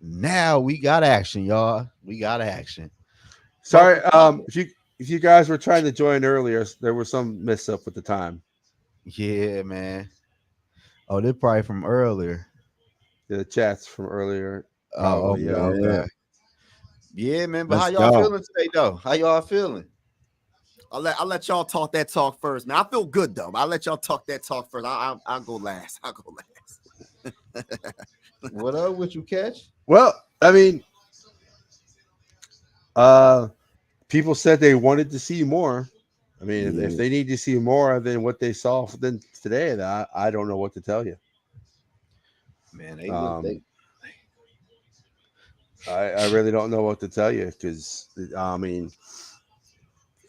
Now we got action, y'all. We got action. But Sorry, if you guys were trying to join earlier, there was some mess up with the time. yeah, man. Oh, they're probably from earlier. The chats from earlier, Oh, probably. okay, Yeah. okay. Yeah. Yeah, man. But how Let's y'all go. feeling today, though? How y'all feeling? I'll let y'all talk that talk first, man. I feel good though. I'll let y'all talk that talk first. I'll go last. I'll go last. What up? What you catch? Well, I mean, uh, people said they wanted to see more. I mean, if Yeah. they need to see more than what they saw then today, then I don't know what to tell you. Man, they look. Um, I really don't know what to tell you because I mean,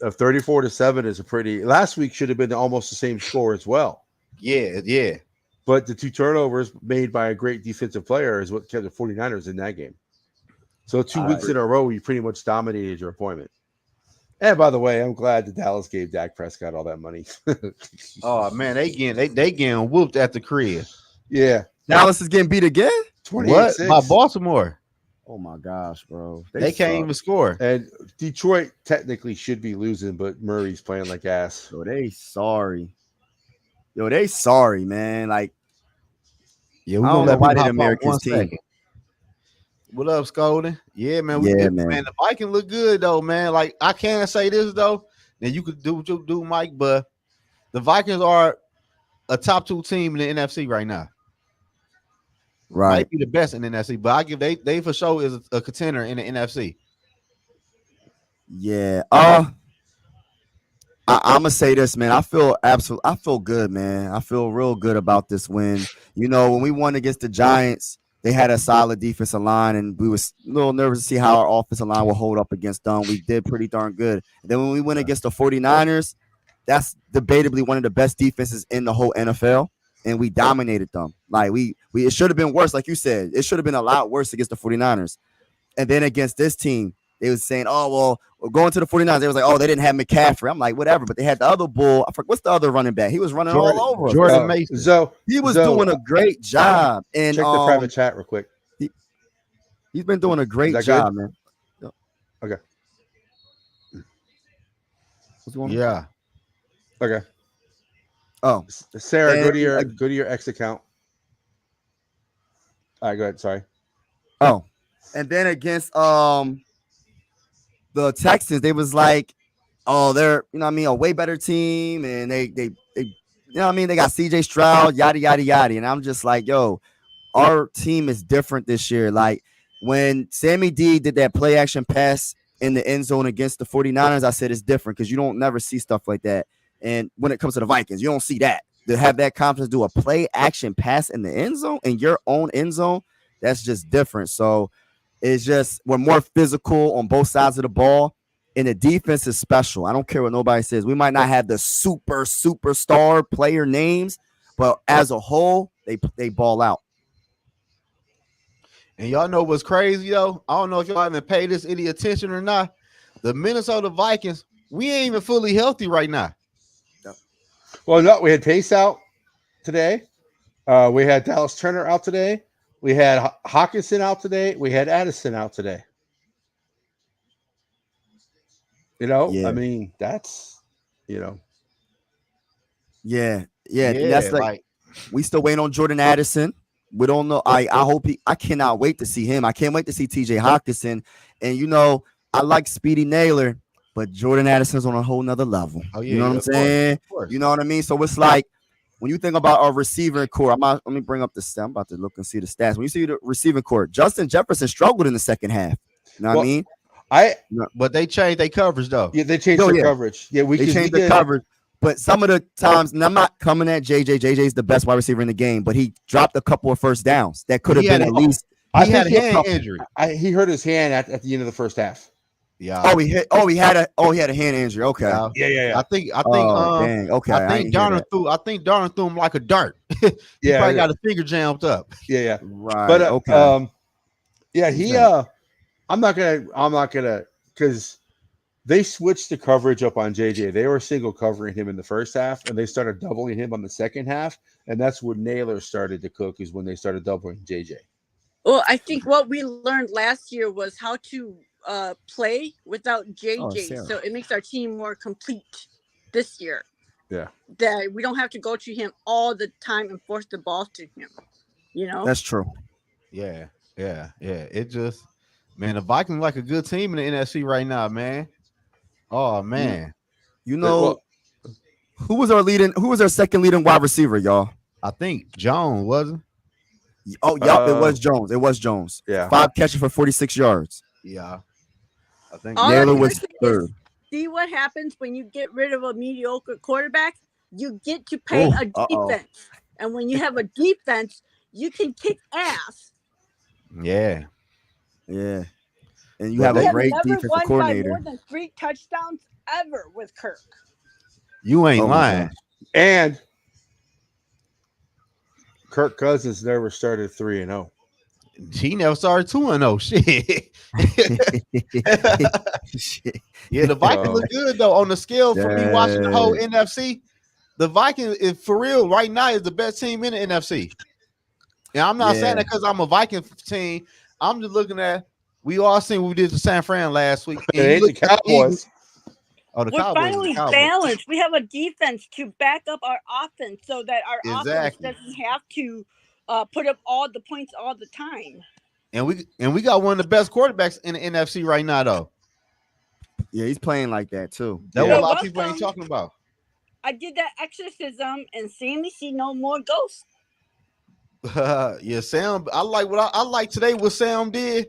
34-7 is a pretty. Last week should have been almost the same score as well, Yeah, yeah. but the two turnovers made by a great defensive player is what kept the 49ers in that game. So two I weeks agree. in a row, you pretty much dominated your opponent. And by the way, I'm glad that Dallas gave Dak Prescott all that money. Oh man, they getting whooped at the crib. Yeah, Dallas is getting beat again. 28 What? By 6. Baltimore. Oh my gosh, bro. They They can't suck. even score. And Detroit technically should be losing, but Murray's playing like ass. Yo, they sorry. Yo, they sorry, man. Like, Yeah, I we're gonna don't know let why people they the hop out Americans one team. second. What up, Scolding? Yeah, man. Yeah, Man, man. the Vikings look good though, man. Like I can't say this though. And you could do what you do, Mike, but the Vikings are a top two team in the NFC right now. Right. Might be the best in the NFC, but I give they for sure is a contender in the NFC. Yeah. I'm gonna say this, man. I feel good, man. I feel real good about this win. You know, when we won against the Giants, they had a solid defensive line, and we was a little nervous to see how our offensive line will hold up against them. We did pretty darn good. And then when we went against the 49ers, that's debatably one of the best defenses in the whole NFL. And we dominated them. Like we it should have been worse, like you said. It should have been a lot worse against the 49ers. And then against this team, they was saying, oh, well, we're going to the 49ers. They was like, oh, they didn't have McCaffrey. I'm like, whatever. But they had the other bull. I forgot, what's the other running back? He was running all Jordan, over us. Jordan Mason. He was Zoe, doing a great job. And check the private chat real quick. he, he's been doing a Is great that good? job, man. Yep. Okay. What's going on? Yeah. Okay. Oh. Sarah, And, go to your X account. All right, go ahead. Sorry. oh. And then against the Texans, they was like, oh, they're, you know what I mean, a way better team. And they you know what I mean? They got CJ Stroud, yada, yada, yada. And I'm just like, yo, our team is different this year. Like when Sammy D did that play action pass in the end zone against the 49ers, I said it's different because you don't never see stuff like that. And when it comes to the Vikings, you don't see that. To have that confidence, do a play action pass in the end zone, in your own end zone, that's just different. So it's just we're more physical on both sides of the ball. And the defense is special. I don't care what nobody says. We might not have the superstar player names, but as a whole, they ball out. And y'all know what's crazy though? I don't know if y'all even pay this any attention or not. The Minnesota Vikings, we ain't even fully healthy right now. Well, no, we had Pace out today. We had Dallas Turner out today. We had Hawkinson out today. We had Addison out today. I Yeah, mean, that's, you know, yeah. And Yeah, that's like like we still waiting on Jordan Addison. We don't know. I hope I cannot wait to see him. I can't wait to see TJ Hawkinson. And I like Speedy Naylor, but Jordan Addison's on a whole nother level. oh You yeah, know what yeah, I'm of course, saying? of course. You know what I mean? So it's like when you think about our receiving core, let me bring up the stat. I'm about to look and see the stats. When you see the receiving core, Justin Jefferson struggled in the second half. You know what I well, mean? I But they changed their coverage though. yeah, they changed Yo, their yeah. coverage. Yeah, They we changed the did. coverage. But some of the times, and I'm not coming at JJ. JJ's the best wide receiver in the game, but he dropped a couple of first downs that could have He been had at least. I he think had a hand injury. he hurt his hand at the end of the first half. Yeah. He had a hand injury. Okay. Yeah. Yeah. Oh dang. Okay, I ain't hear that. I think Darnold threw him like a dart. He Yeah, probably got his finger jammed up. yeah. Right. But Okay. yeah, Who's he that? I'm not gonna because they switched the coverage up on JJ. They were single covering him in the first half, and they started doubling him on the second half, and that's when Naylor started to cook. Is when they started doubling JJ. Well, I think what we learned last year was how to play without Oh, JJ, Sarah. so it makes our team more complete this year. Yeah. That we don't have to go to him all the time and force the ball to him. You know, That's true. Yeah, yeah. It just, man, the Vikings like a good team in the NFC right now, man. Oh You, man, you know Well, who was our second leading wide receiver, y'all? I think Jones wasn't. Oh, yup, it was Jones. It was Jones. Yeah. 5 catches for 46 yards. Yeah, I think all yeah. I'm Naylor gonna was say is third. see what happens when you get rid of a mediocre quarterback. You get to pay Oh, a defense, and when you have a defense, you can kick ass. Yeah, yeah. And you but have We a they, have great never defensive won by coordinator. more than 3 touchdowns ever with Kirk. you ain't Oh my lying. gosh. and Kirk Cousins never started 3-0. He never started 2-0. Shit. Shit. Yeah, the Vikings So look good though. On the scale for me watching the whole Yeah. NFC, the Vikings, is for real, right now is the best team in the NFC. And I'm not saying Yeah. that because I'm a Viking team. I'm just looking at, we all seen what we did to San Fran last week. it And you ain't look the at the Eagles. Cowboys. Oh, the We're Cowboys are the finally Cowboys. balanced. We have a defense to back up our offense so that our offense Exactly. doesn't have to put up all the points all the time. And we got one of the best quarterbacks in the NFC right now, though. Yeah, he's playing like that too. That what a You're lot of people ain't welcome. talking about. I did that exorcism and Sammy see no more ghosts. Yeah, Sam. I like what I like today. What Sam did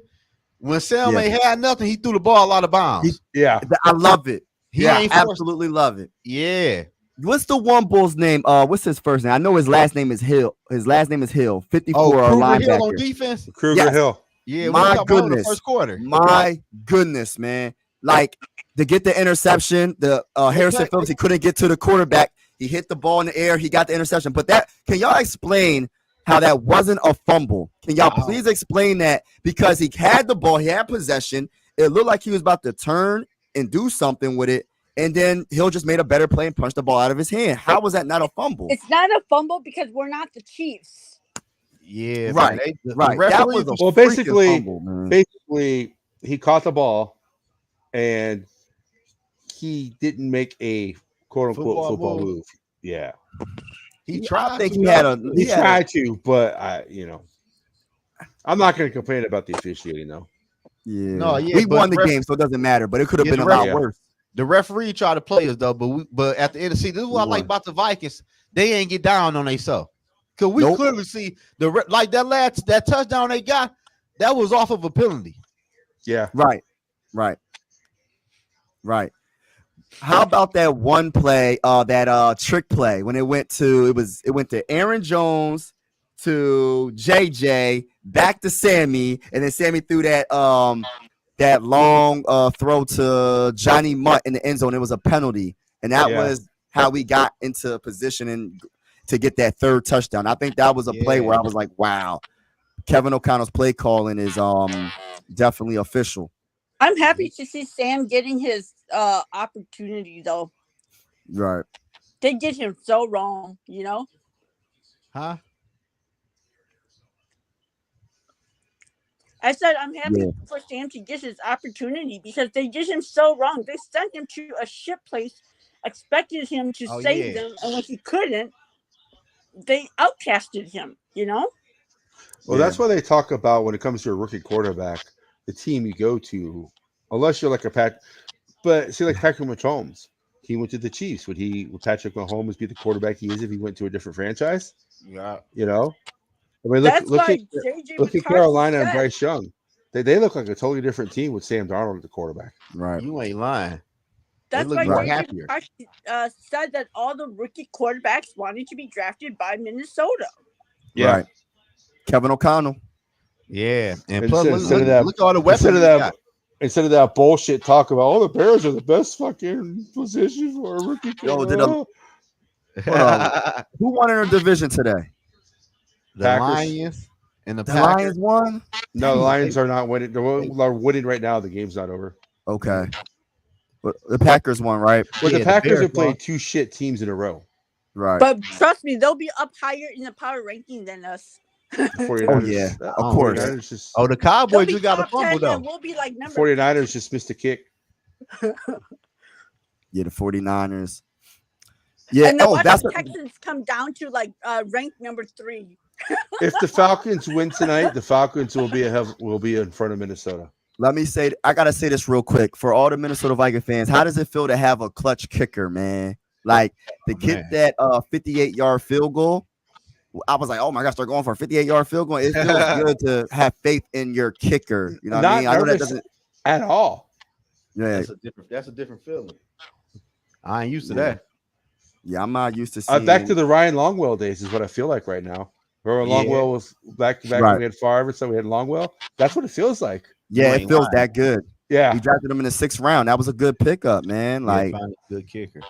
when Sam Yeah. ain't had nothing, he threw the ball out of bounds. Yeah. I love it. He Yeah, ain't forced. absolutely love it. Yeah, What's the one bull's name? What's his first name? I know his last name is Hill. His last name is Hill. 54 oh, Kruger Hill on linebacker. defense. Kruger Yes. Hill. Yeah, we My talked about him in the goodness. first quarter. My goodness, man. Like to get the interception, the Harrison Phillips, he couldn't get to the quarterback. He hit the ball in the air. He got the interception. But that, can y'all explain how that wasn't a fumble? Can y'all Wow. please explain that? Because he had the ball, he had possession. It looked like he was about to turn and do something with it. And then Hill just made a better play and punched the ball out of his hand. How was that not a fumble? It's not a fumble because we're not the Chiefs. Yeah, Right, man. The right. That referees was a Well, freaking basically- fumble, man. Basically, he caught the ball and he didn't make a quote unquote football move. Yeah. he Yeah, tried. I think to, he though. had a He had a- tried to, but I'm not going to complain about the officiating though. yeah. No, yeah, We but won the ref- game, so it doesn't matter. But it could have Yeah, been a the lot ref- worse. The referee tried to play us though, but at the end of the season, this is what I like won. about the Vikings. They ain't get down on themselves. Cause we Nope. clearly see like that touchdown they got, that was off of a penalty. Yeah. Right. How about that one play, that trick play when it went to Aaron Jones to JJ back to Sammy, and then Sammy threw that long throw to Johnny Mutt in the end zone. It was a penalty, and that Yeah. was how we got into position and to get that third touchdown. I think that was a play where I was like, wow, Kevin O'Connell's play calling is definitely official. I'm happy to see Sam getting his opportunity though. Right. They did him so wrong, you know. Huh? I said I'm happy Yeah. for Sam to get his opportunity because they did him so wrong. They sent him to a ship place, expected him to Oh, save yeah. them, and when he couldn't, they outcasted him. You know. Well, that's why they talk about when it comes to a rookie quarterback, the team you go to, unless you're like but see, like Patrick Mahomes, he went to the Chiefs. Would Patrick Mahomes be the quarterback he is if he went to a different franchise? Yeah. You know, I mean, That's look why at JJ look at McCarthy Carolina and said- Bryce Young. They look like a totally different team with Sam Darnold at the quarterback. Right. You ain't lying. That's look why more JJ happier. McCarthy said that all the rookie quarterbacks wanted to be drafted by Minnesota. Yeah. Right. Kevin O'Connell. Yeah. And And plus, so- look, instead of look, that- look at all the weapons Instead of we that, got. instead of that bullshit talk about, oh, the Bears are the best fucking position for a rookie Yo, did quarterback. Who won in our division today? The Packers. Lions and the The Packers. Lions won. No, the Dang, Lions are not winning. They're winning right now. The game's not over. Okay. But the Packers won, right? Well, Yeah, the the Packers Bears have played won. two shit teams in a row. Right. But trust me, they'll be up higher in the power ranking than us. The Oh 49ers, yeah, the of course. 49ers just Oh, the They'll Cowboys be just got a top fumble 10 and though. we'll be like the number 49ers just missed a kick. Yeah, the 49ers. Yeah. And then Oh, watch that's the Texans come down to like rank number 3. If the Falcons win tonight, the Falcons will be in front of Minnesota. let me say. I gotta say this real quick for all the Minnesota Viking fans. How does it feel to have a clutch kicker, man? Like to get Man. that 58-yard field goal. I was like, oh my gosh, they're going for a 58-yard field goal. It feels good to have faith in your kicker. You know what I Not mean? I know that nervous doesn't. at all. Yeah, That's a different feeling. I ain't used to yeah, that. yeah. I'm not used to seeing. Back to the Ryan Longwell days is what I feel like right now. Remember Yeah. Longwell was back to back. Right. We had Favre, so we had Longwell. That's what it feels like. Yeah, You it ain't feels lying. that good. Yeah. We drafted him in the 6th round. That was a good pickup, man. Yeah, Like, finally a good kicker.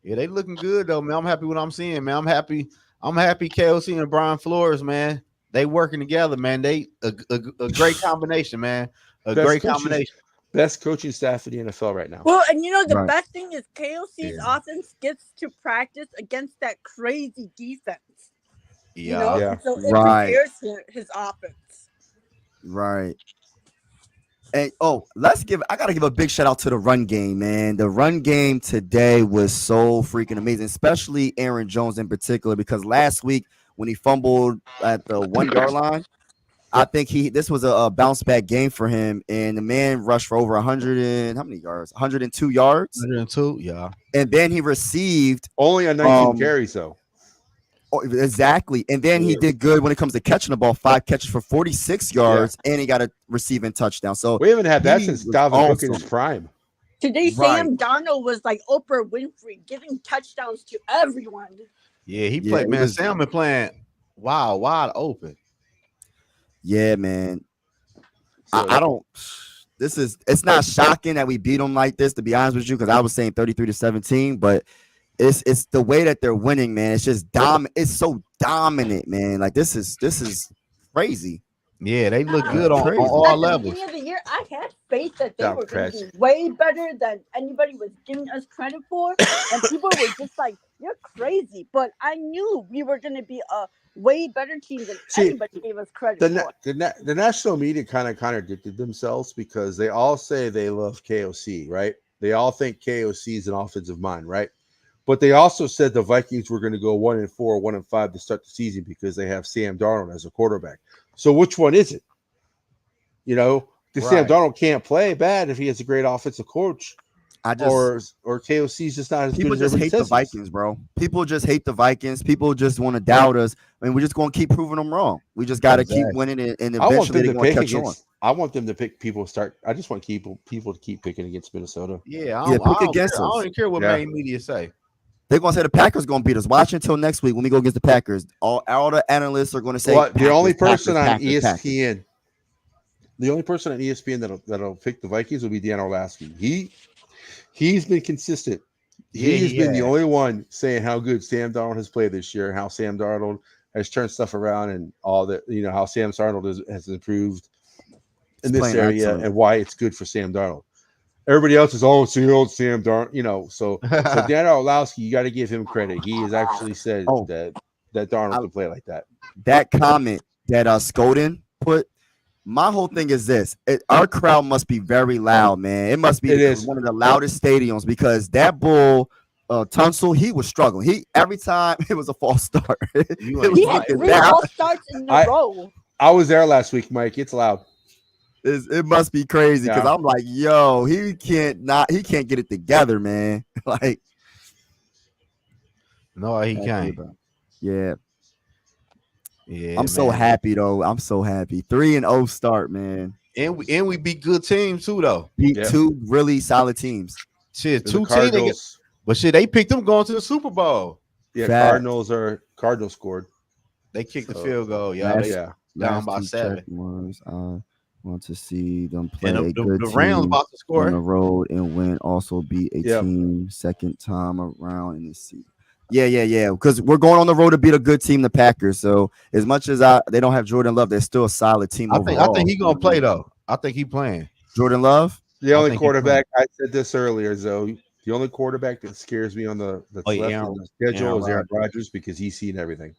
Yeah, they looking good though, man. I'm happy with what I'm seeing, man. I'm happy. KOC and Brian Flores, man. They working together, man. They a great combination, man. A Best great coaches. combination. Best coaching staff in the NFL right now. Well, and you know the Right. best thing is KOC's offense gets to practice against that crazy defense. You know, Yeah. Yeah. and so it Right. prepares his offense. right. And I gotta give a big shout out to the run game, man. The run game today was so freaking amazing, especially Aaron Jones in particular, because last week when he fumbled at the 1-yard line, I think this was a bounce back game for him, and the man rushed for over 100 and how many yards? 102 yards, 102. Yeah. and then he received Only on 19 carries though. exactly, and then he did good when it comes to catching the ball. 5 catches for 46 yards, and he got a receiving touchdown. So We haven't had that he since was Dalvin Cook in awesome. his prime. Today, Right. Sam Darnold was like Oprah Winfrey, giving touchdowns to everyone. Yeah, he Yeah, played, it man. was- Sam been playing wide open. Yeah, man. So, I don't. It's not shocking that we beat them like this, to be honest with you, because I was saying 33-17, but it's the way that they're winning, man. It's just it's so dominant, man. Like this is crazy. Yeah, they look good on Crazy. all At the levels. beginning of the year, I had faith that they Down were going to crash. be way better than anybody was giving us credit for. And people were just like, you're crazy. But I knew we were going to be a way better team than See, anybody gave us credit The, for. na- the national media kind of contradicted themselves because they all say they love KOC, right? They all think KOC is an offensive mind, right? But they also said the Vikings were going to go 1-4, 1-5 to start the season because they have Sam Darnold as a quarterback. So which one is it? You know, because Sam Right. Darnold can't play bad if he has a great offensive coach, I just or KOC is just not as people good as just everybody hate the says he is. Vikings, bro. People just hate the Vikings. People just want to doubt us. I mean, we're just going to keep proving them wrong. We just got to keep Exactly. winning, and I want eventually them they're to going to pick catch on. against. I want them to pick people. I just want people to keep picking against Minnesota. Yeah, Yeah, pick against care. I us. don't even care what Yeah. main media say. They're going to say the Packers going to beat us. Watch until next week when we go against the Packers. All the analysts are going to say Well, the Packers, only Packers, person on Packers, Packers. ESPN, the only person on ESPN that'll pick the Vikings will be Dan Orlovsky. He's been consistent. Yeah, He's he been the has. only one saying how good Sam Darnold has played this year, how Sam Darnold has turned stuff around, and all that. You know how Sam Darnold has improved in He's this playing area, excellent. and why it's good for Sam Darnold. Everybody else is it's the old Sam Darnold, you know. So Dan Orlovsky, you got to give him credit. He has actually said Oh. that Darnold can play like that. That comment that Scoden put, my whole thing is this: our crowd must be very loud, man. It must be It is. one of the loudest stadiums because that bull, Tunsil, he was struggling. Every time it was a false start. You It was He ain't had looking 3 down. false starts in a I- row. I was there last week, Mike. It's loud. It must be crazy because Yeah. I'm like, yo, he can't get it together, man. Like, No, he can't. yeah. Yeah, I'm so man. happy though. I'm so happy. 3-0 start, man. And we beat good teams too, though. Beat Yeah. 2 really solid teams. Shit, The 2 teams. Cardinals. But shit, they picked them going to the Super Bowl. Yeah, Facts. Cardinals scored. They kicked the So, field goal. Yeah, last- they Yeah. down Last by 2 7. check ones. I want to see them play And a the good Rams team about to on the score. road and win. Also beat a Yep. team second time around in the season. Yeah. Because we're going on the road to beat a good team, the Packers. So as much as they don't have Jordan Love, they're still a solid team I overall. think he gonna play though. I think he playing. Jordan Love. The I only think he quarterback, I said this earlier, Zoe. The only quarterback that scares me on that's Oh, yeah, left Aaron- on the schedule Aaron is Aaron Rodgers because he's seen everything.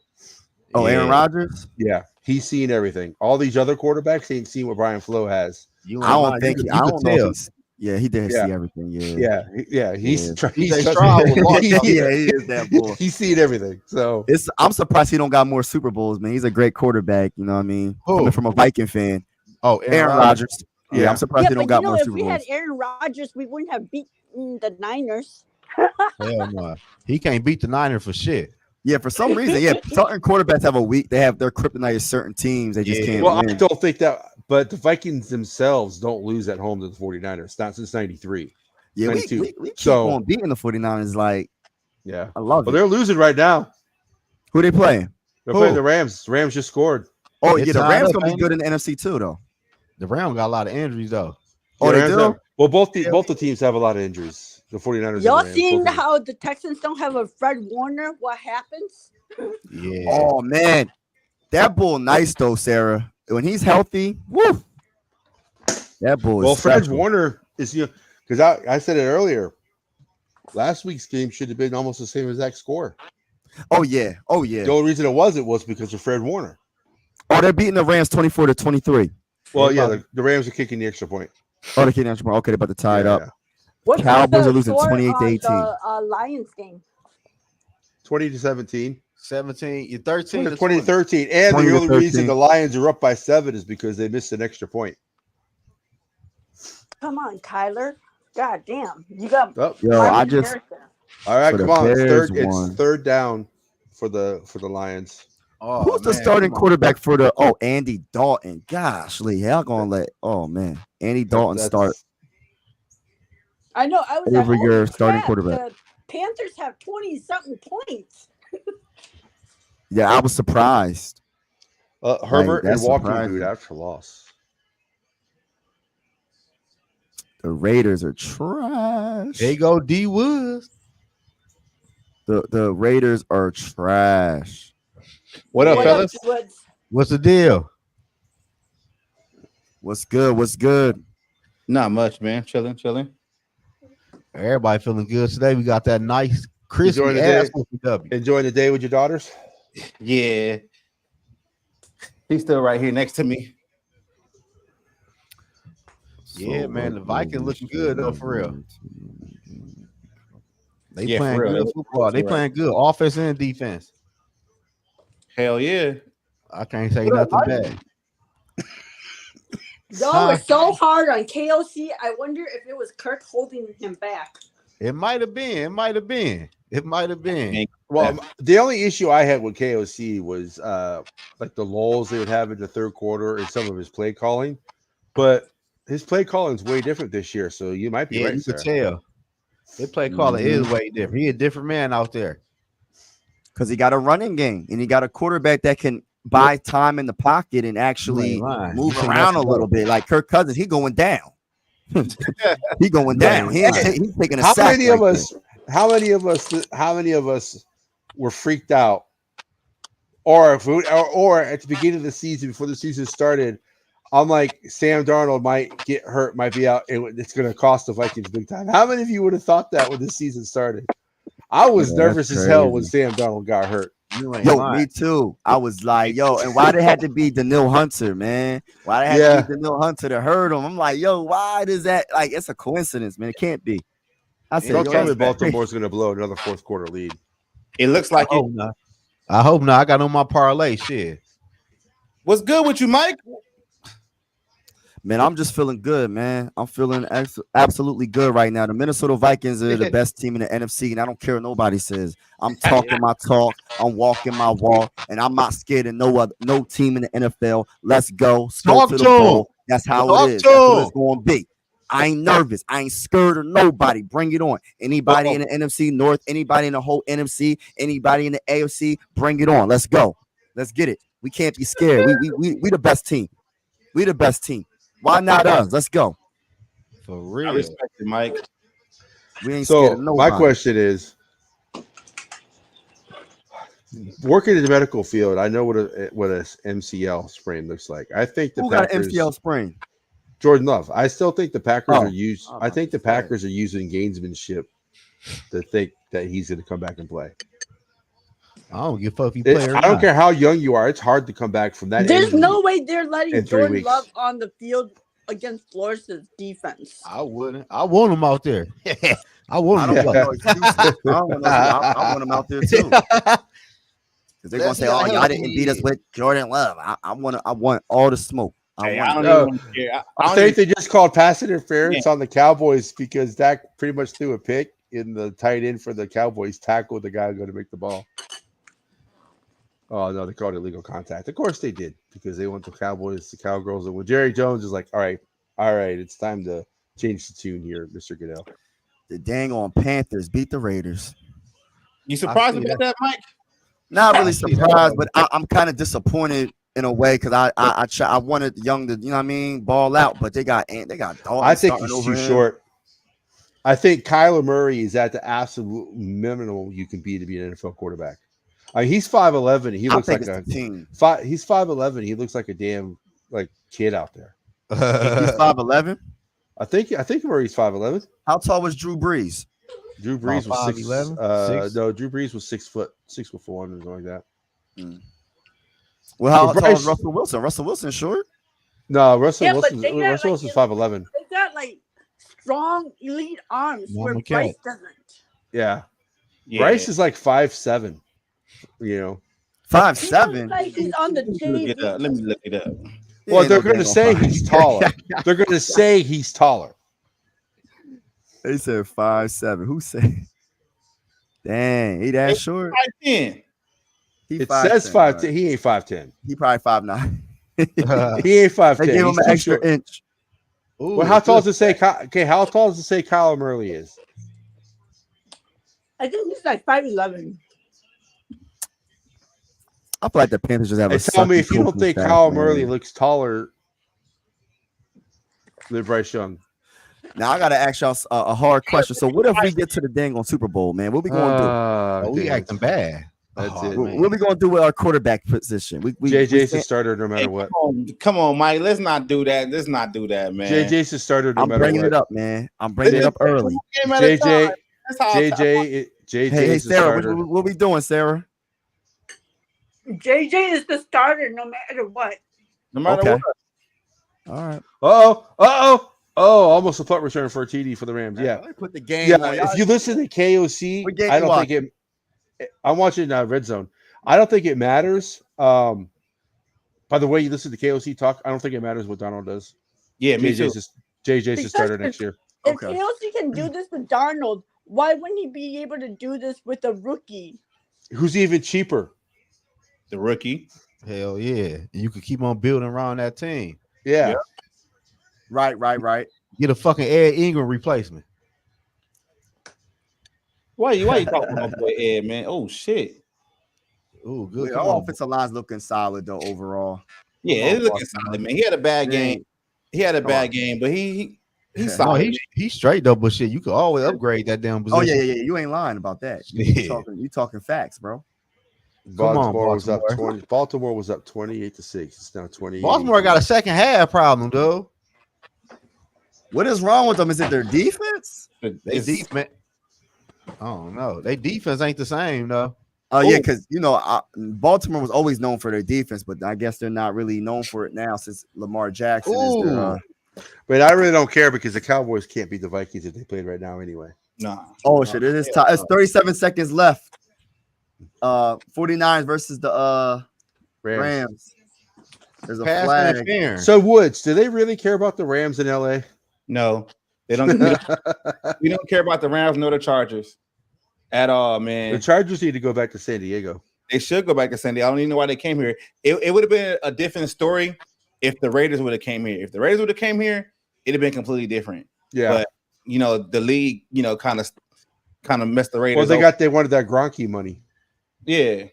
Oh, Aaron Yeah, Rodgers. Yeah, he's seen everything. All these other quarterbacks ain't seen what Brian Flo has. you I ain't don't lying. think. I You could don't know if tell. he's. Yeah, he did Yeah, see everything. Yeah. yeah. He's Yeah. DJ he's Stroud was lost yeah, out there. he is that boy. he's seen everything. So I'm surprised he don't got more Super Bowls, man. He's a great quarterback. You know what I mean? Coming Who? from a Viking fan, Oh, Aaron Rodgers. Rodgers. Yeah, I'm yeah, surprised Yeah, he don't but you got know, more if Super we had Bowls. Aaron Rodgers, we wouldn't have beaten the Niners. Hell no. He can't beat the Niners for shit. Yeah, for some reason, yeah, certain quarterbacks have a weak. They have their kryptonite is certain teams. They just Yeah. can't well, I win. don't think that, but the Vikings themselves don't lose at home to the 49ers. Not since '93, Yeah, we, 92. we, we keep So on beating the 49ers. Like, yeah, I love well, it. they're losing right now. Who they playing? They're Who? playing the Rams. Rams just scored. Oh, It's yeah, the tied Rams up, gonna be ain't good it? in the NFC too, though. The Rams got a lot of injuries though. Oh, Yeah, they Rams do? have- well, both Yeah. the teams have a lot of injuries. The 49ers and the Y'all Rams. seen both of them. how the Texans don't have a Fred Warner? What happens? Yeah. Oh man, that bull nice though, Sarah. When he's healthy, woo. That bull is Well, Fred special. Warner is because I said it earlier. Last week's game should have been almost the same exact score. Oh yeah, The only reason it was because of Fred Warner. Oh, they're beating the Rams 24-23. Well, Yeah, yeah, the Rams are kicking the extra point. Oh, they can't answer. Okay, they're about to tie it Yeah, up. yeah. What's Cowboys the are losing score 28 to on 18. The Lions game. 20-17. 17. You're 13 to 20 20. to 13. And 20 the to only reason 13. the Lions are up by 7 is because they missed an extra point. Come on, Kyler. God damn. You got Oh, Yo, Marvin I just Harrison. all right, so the come on. Bears It's won. third down for the Lions. Oh, Who's the man, starting come on. quarterback for the Andy Dalton? Gosh, Lee, how gonna let man Andy Dalton start I know. I was like, over holy your starting crap, quarterback? the Panthers have 20-something points. Yeah, I was surprised. Herbert and that's Walker, surprising. dude, after loss. The Raiders are trash. There you go, D Woods. The Raiders are trash. What up, What fellas? up, Woods? What's the deal? What's good? What's good? Not much, man. Chilling. Everybody feeling good today. We got that nice crispy Enjoying the ass day? W. Enjoying the day with your daughters? Yeah. He's still right here next to me. Yeah, man, the Vikings looking good, though, for real. They Yeah, playing for real. good football. They Right. playing good offense and defense. Hell yeah. I can't say nothing bad. Y'all Huh? were so hard on KOC. I wonder if it was Kirk holding him back. It might have been. It might have been. It might have been. Well, the only issue I had with KOC was like the lulls they would have in the third quarter and some of his play calling. But his play calling is way different this year, so you might be Yeah, right, you sir. could tell. His play calling is way different. He a different man out there. Because he got a running game and he got a quarterback that can buy time in the pocket and actually lying. move You think around a that's little bit. Like Kirk Cousins, he going down. he going You down. ain't He's taking a How sack. many of right us? How many of us were freaked out, or at the beginning of the season before the season started? I'm like, Sam Darnold might get hurt, might be out, and it's going to cost the Vikings big time. How many of you would have thought that when the season started? I was Yeah, nervous that's as hell when crazy. Sam Darnold got hurt. You ain't Yo, lying. me too. I was like, yo, and why they had to be Daniil Hunter, man? Why they had to be Daniil Hunter to hurt him? I'm like, yo, why does that? Like, it's a coincidence, man. It can't be. I said, Don't yo, tell me that's Baltimore's going to blow another fourth quarter lead. It looks like I it. hope not. I hope not. I got on my parlay shit. What's good with you, Mike? Man, I'm just feeling good, man. I'm feeling absolutely good right now. The Minnesota Vikings are the best team in the NFC, and I don't care what nobody says. I'm talking my talk, I'm walking my walk, and I'm not scared of no team in the NFL. Let's go. Let's go Talk to the to 'em. bowl. That's how Talk it is. to That's what 'em. it's going to be. I ain't nervous. I ain't scared of nobody. Bring it on. Anybody in the NFC North, anybody in the whole NFC, anybody in the AFC, bring it on. Let's go. Let's get it. We can't be scared. We the best team. We the best team. Why not us? Let's go. For I real. respect it, Mike. We ain't scared So of nobody. my question is, working in the medical field, I know what a MCL sprain looks like. I think the Who got an Packers, MCL sprain? Jordan Love. I still think the Packers Oh. are used. Oh, I think the that's right. Packers are using gamesmanship to think that he's going to come back and play. I don't give a fuck if you play or I don't not. care how young you are. It's hard to come back from that. There's injury no way they're letting in 3 Jordan weeks. Love on the field against Florida's defense. I wouldn't. I want him out there. I want I him don't to want play. no excuses. I don't want no. I want him out there too. Because they're gonna Let's say, see how "Oh, y'all healthy didn't he beat us is. with Jordan Love." I want all the smoke. I Hey, want I it. don't No. even care. I I don't think even, they just called pass interference on the Cowboys because Dak pretty much threw a pick in the tight end for the Cowboys, tackled the guy going to make the ball. Oh no, they called it illegal contact. Of course they did because they want the Cowboys, the Cowgirls, and when Jerry Jones is like, all right, it's time to change the tune here, Mr. Goodell. The dang on Panthers beat the Raiders. you surprised see about that, Mike? Not really see that. surprised, but I'm kind of disappointed in a way because I wanted Young to, you know what I mean, ball out, but they got Dalton I think starting he's over too him. short. I think Kyler Murray is at the absolute minimum you can be to be an NFL quarterback. He's 5'11". He I looks think like it's a the team. he's 5'11". He looks like a damn like kid out there. He's 5'11". I think Murray's 5'11". How tall was Drew Brees? Drew Brees was 5'11", 6. No, Drew Brees was 6'4" or something like that. Well, how But tall is Bryce- Russell Wilson? Russell Wilson short. No, Russell Yeah, but Wilson's they got, like, Wilson's 5'11". They got like strong elite arms where Mama Bryce cat. doesn't. Yeah. Yeah. Bryce is like 5'7". You know. 5'7". Like he's on the Let me look it up. JV. Let me look it up. Well, they're going to say he's taller. They're going to say he's taller. They said 5'7". Who said? Dang, he that short? 5'10". He It 5'10", says 5'10". right. He ain't 5'10". He probably 5'9". He ain't 5'10". They gave him He's an too extra short. inch. Ooh, Well, how tall does it say? Okay, how tall does it say Kyler Murray is? I think he's like 5'11". I feel like the Panthers just have Hey, a tell me sucky if you don't coaching think staff, Kyler man. Murray looks taller than Bryce Young. Now I gotta ask y'all a hard question. So what if we get to the dang on Super Bowl, man? What we gonna do? Oh, we damn. acting bad. That's Oh, it. man. What we gonna do with our quarterback position? JJ's the starter no matter Hey, what. come on, Mike. Let's not do that. Let's not do that, man. JJ's the starter no I'm matter bringing what. it up, man. I'm bringing it up early. Game at a time. JJ, That's how JJ, Hey, JJ's the Sarah, starter. what we doing, Sarah? JJ is the starter no matter what. no matter Okay. what. All right. Oh, almost a punt return for a TD for the Rams. Yeah. Let me put the game Yeah, on. if you listen to KOC, What game I you don't think it. I'm watching Red Zone. I don't think it matters. By the way, you listen to KOC talk. I don't think it matters what Donald does. Yeah, me too. JJ's the starter next year. If Okay. KLC can do this with Darnold, why wouldn't he be able to do this with a rookie? Who's even cheaper? The rookie. Hell yeah. And you could keep on building around that team. Yeah. Yeah. Right. Get a fucking Ed Ingram replacement. Why you talking about my boy Ed, man? Oh shit. Ooh, good. Our Come on. offensive line's looking solid though overall. Yeah, it's looking solid, man. He had a bad game. He had a Come bad on. game, but he's No, solid. he's straight though, but shit, you could always upgrade that damn position. Oh yeah. You ain't lying about that. Yeah. You talking facts, bro. Baltimore was up Baltimore. 20. Baltimore was up 28-6. It's now 28. Baltimore got a second half problem, though. What is wrong with them? Is it their defense? They defense. I don't know. They defense ain't the same though. Oh yeah, because Baltimore was always known for their defense, but I guess they're not really known for it now since Lamar Jackson is their. But I really don't care because the Cowboys can't beat the Vikings if they played right now anyway. Nah. Oh shit! It is time. It's 37 seconds left. 49ers versus the Rams. There's a Pass flag. interference. So Woods, do they really care about the Rams in LA? No, they don't. We don't care about the Rams nor the Chargers at all, man. The Chargers need to go back to San Diego. They should go back to San Diego. I don't even know why they came here. It would have been a different story if the Raiders would have came here. If the Raiders would have came here, it'd have been completely different. Yeah. But the league, kind of messed the Raiders. Well, they wanted that Gronky money. Yeah.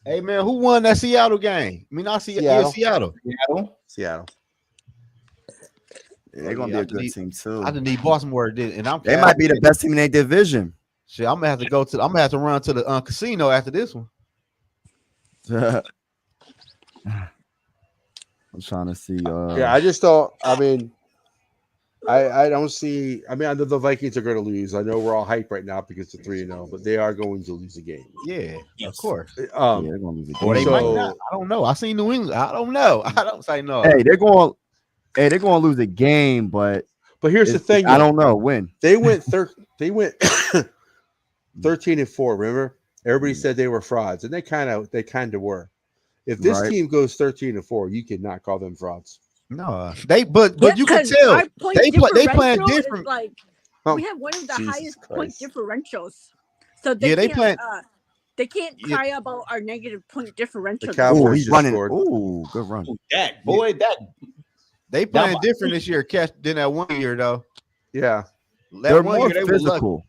Hey man, who won that Seattle game? I mean, Seattle. Seattle. Yeah, they're gonna be a good team too. I just need Baltimore to do it, and They might be the best team in their division. Shit, I'm gonna have to run to the casino after this one. I'm trying to see. Yeah, I just don't. I mean, I don't see. I mean, I know the Vikings are going to lose. I know we're all hyped right now because they're 3-0, but they are going to lose a game. Yeah, of Yes. course. Yeah, they're gonna lose a Or they game. might So- not. I don't know. I seen New England. I don't know. I don't say no. Hey, they're going to lose a game, but But here's the thing. I though. don't know when. They went 13-4. Remember, everybody said they were frauds, and they kind of were. If this Right. team goes 13-4, you cannot call them frauds. No, but Yeah, you can 'cause tell our point they playing differential is different. like Oh, we have one of the Jesus highest point Christ. differentials, so they Yeah, they can't. playing. They can't Yeah. cry about our negative point differential. The Cowboys Oh, he's just running. scored. Oh, good run. Dak, boy, Dak. They playing Now- different this year. Catch than that 1 year though. Yeah, That They're 1 more year they were lucky. physical.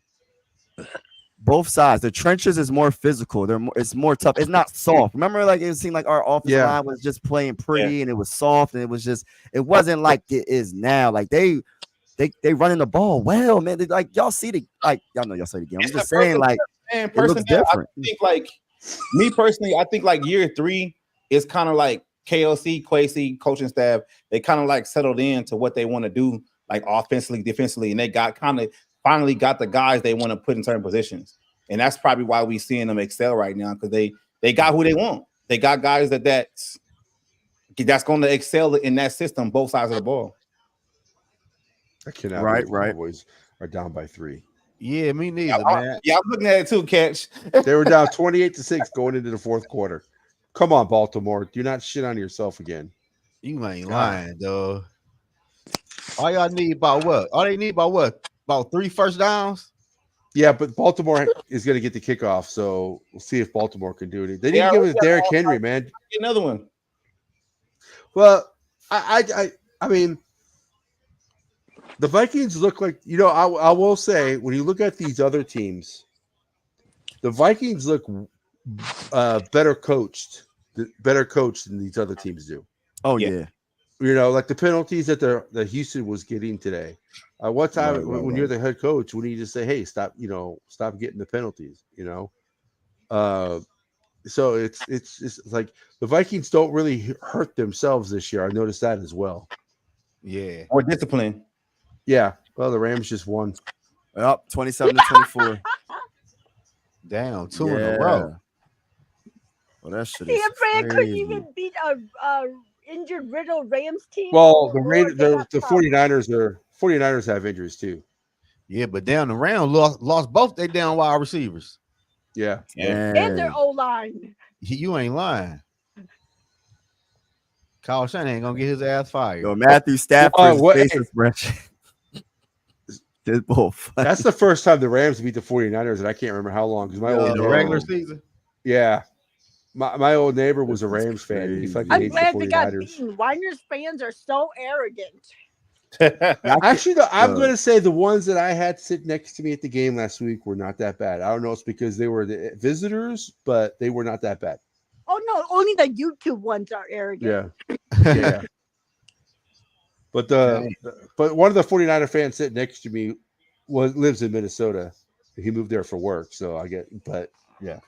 Both sides. The trenches is more physical. It's more tough. It's not soft. Remember, like it seemed like our offensive Yeah. line was just playing pretty and it was soft and it wasn't like it is now. Like they running the ball well, man. They, like y'all see y'all know y'all say the game. I'm It's just the saying, first- like Man, it looks personally, different. I think like me personally, I think like year 3 is kind of like KLC, Quasi, coaching staff. They kind of like settled in to what they want to do, like offensively, defensively, and they got finally got the guys they want to put in certain positions. And that's probably why we seeing them excel right now, because they got who they want. They got guys that's going to excel in that system, both sides of the ball. I cannot Right, believe right. the Cowboys are down by 3. Yeah, me neither, man. Yeah, I'm looking at it too, Catch. They were down 28-6 going into the fourth quarter. Come on, Baltimore. Do not shit on yourself again. You ain't lying, though. All y'all need about what? All they need about what? About 3 first downs? Yeah, but Baltimore is going to get the kickoff, so we'll see if Baltimore can do it. They Yeah, didn't give it to we got Derrick all Henry, time. man. Another one. Well, I mean, the Vikings look like, I will say, when you look at these other teams, the Vikings look better coached than these other teams do. Oh Yeah. yeah. Like the penalties that Houston was getting today. What time Right, when you're the head coach, when you just say, "Hey, stop getting the penalties," So it's like the Vikings don't really hurt themselves this year. I noticed that as well. Yeah. More discipline. Yeah. Well, the Rams just won. Up 27-24. Damn, 2 in a row. Well, that shit See, is Fran couldn't crazy. even beat a injured Riddle Rams team. Well, the Lord, they got the tough. 49ers have injuries too. Yeah, but down the round lost both they down wide receivers. Yeah. Yeah. And their Dang. O line. You ain't lying. Kyle Shanahan ain't gonna get his ass fired. Yo, Matthew Stafford's what- face hey. expression. This bull funny. That's the first time the Rams beat the 49ers, and I can't remember how long. Because my In old the neighbor, regular season. yeah, my old neighbor was a This is Rams fan. He crazy. fucking I'm hates glad the they got 49ers. beaten. Winers fans are so arrogant. Actually, no, I'm Uh, going to say the ones that I had sit next to me at the game last week were not that bad. I don't know if it's because they were the visitors, but they were not that bad. Oh no, only the YouTube ones are arrogant. Yeah, yeah. But but one of the 49er fans sitting next to me lives in Minnesota. He moved there for work, so I get. But yeah,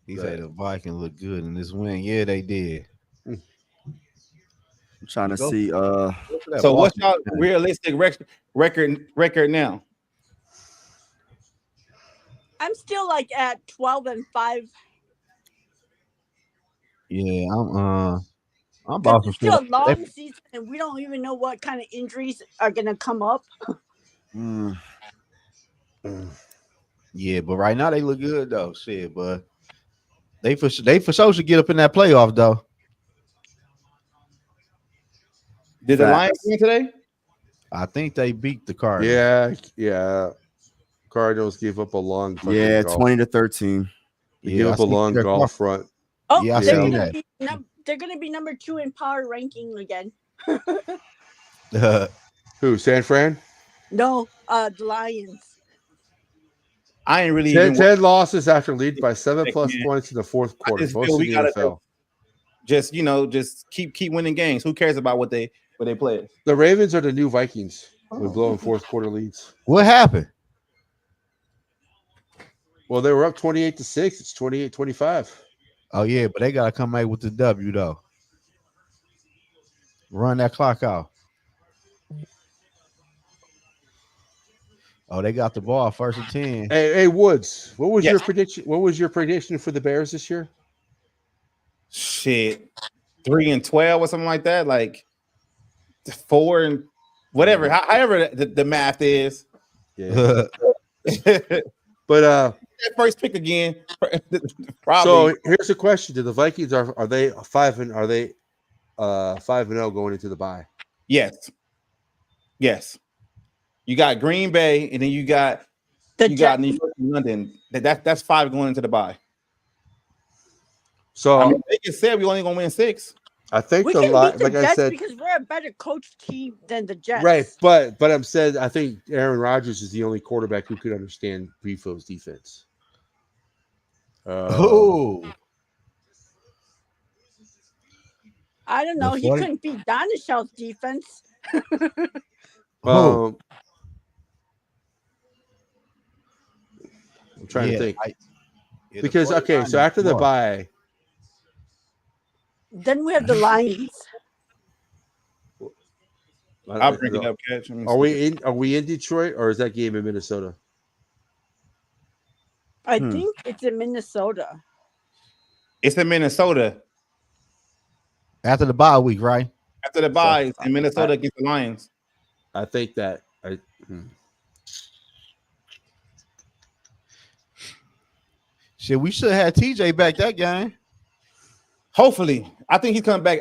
He said the Vikings look good in this win. Yeah, they did. I'm trying to Go- see. So what's y'all realistic record now? I'm still like at 12-5. Yeah, I'm Because Boston it's still a still. long season, and we don't even know what kind of injuries are gonna come up. mm, Yeah, but right now they look good though. Shit, but they for sure should get up in that playoff though. Did the Facts. Lions win today? I think they beat the Cardinals. yeah. Cardinals gave up a long. fucking yeah, golf. 20-13. They Yeah, gave I up a seen long Derek golf front. Oh, Yeah, I they're seen gonna that. be they're gonna be number 2 in power ranking again. Who? San Fran? No, the Lions. I ain't really 10 even. losses after lead by 7+ Man. points in the fourth I quarter. just Most feel of we the gotta NFL. just keep winning games. Who cares about what they play? The Ravens are the new Vikings. We're blowing fourth quarter leads. What happened? Well, they were up 28-6. It's 28-25. Oh yeah, but they gotta come out with the W though. Run that clock out. Oh, they got the ball 1st and 10. Hey, Woods, what was Yes. your prediction? What was your prediction for the Bears this year? Shit, 3-12 or something like that. Like 4 and whatever. However the math is. Yeah. That But first pick again. so Probably. here's a question: Do the Vikings are they 5-0 going into the bye? Yes. Yes. You got Green Bay, and then you got The New Jets. York and London. That's 5 going into the bye. So I mean, they just said we only gonna win 6. I think We the can beat the like I Jets said, because we're a better coach team than the Jets. right? But I'm said I think Aaron Rodgers is the only quarterback who could understand Buffalo's defense. Oh, I don't the know. He 40. couldn't beat Donishell's defense. Oh, I'm trying to yeah. think Yeah, the because okay, so 49ers after the smart. bye, Then we have the Lions. I'll bring it up, Catch. Let me Are see. we in Detroit or is that game in Minnesota? I think it's in Minnesota. It's in Minnesota. After the bye week, right? After the bye, it's in Minnesota against the Lions. I think that Shit, we should have had TJ back that game. Hopefully. I think he's coming back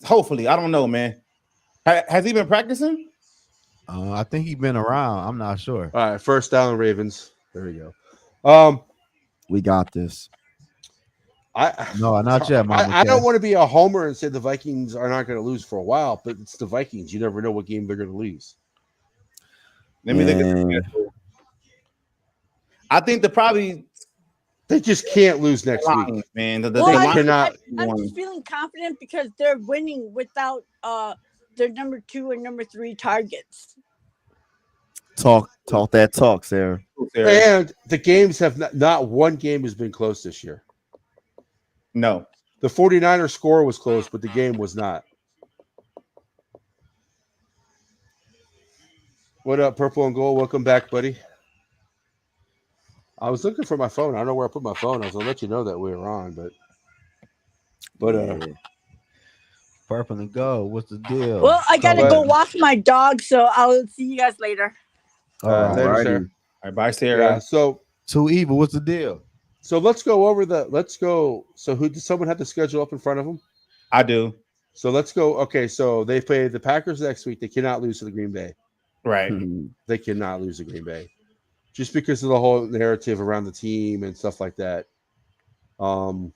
hopefully. I don't know, man. Has he been practicing? I think he's been around. I'm not sure. all right, first down Ravens. There we go. We got this. No, not yet, Mama. I don't want to be a homer and say the Vikings are not going to lose for a while, but it's the Vikings. You never know what game they're going to lose. Let me look at the schedule. I think They just can't lose next week. Lions, man. Well, They I'm, cannot. I'm just feeling confident because they're winning without their number 2 and number 3 targets. Talk that talk, Sarah. And the games have not one game has been close this year. No. The 49ers score was close, but the game was not. What up, Purple and Gold? Welcome back, buddy. I was looking for my phone. I don't know where I put my phone. I was gonna let you know that we were on, but Purple and gold. What's the deal? Well, I gotta But- go walk my dog, so I'll see you guys later. later, Alrighty. Sarah. All right, bye, Sarah. Yeah. So Too evil. What's the deal? let's go over the. Let's go. So who does someone have the schedule up in front of them? I do. So let's go. Okay, so they play the Packers next week. They cannot lose to the Green Bay. Right. They cannot lose to Green Bay, just because of the whole narrative around the team and stuff like that. Then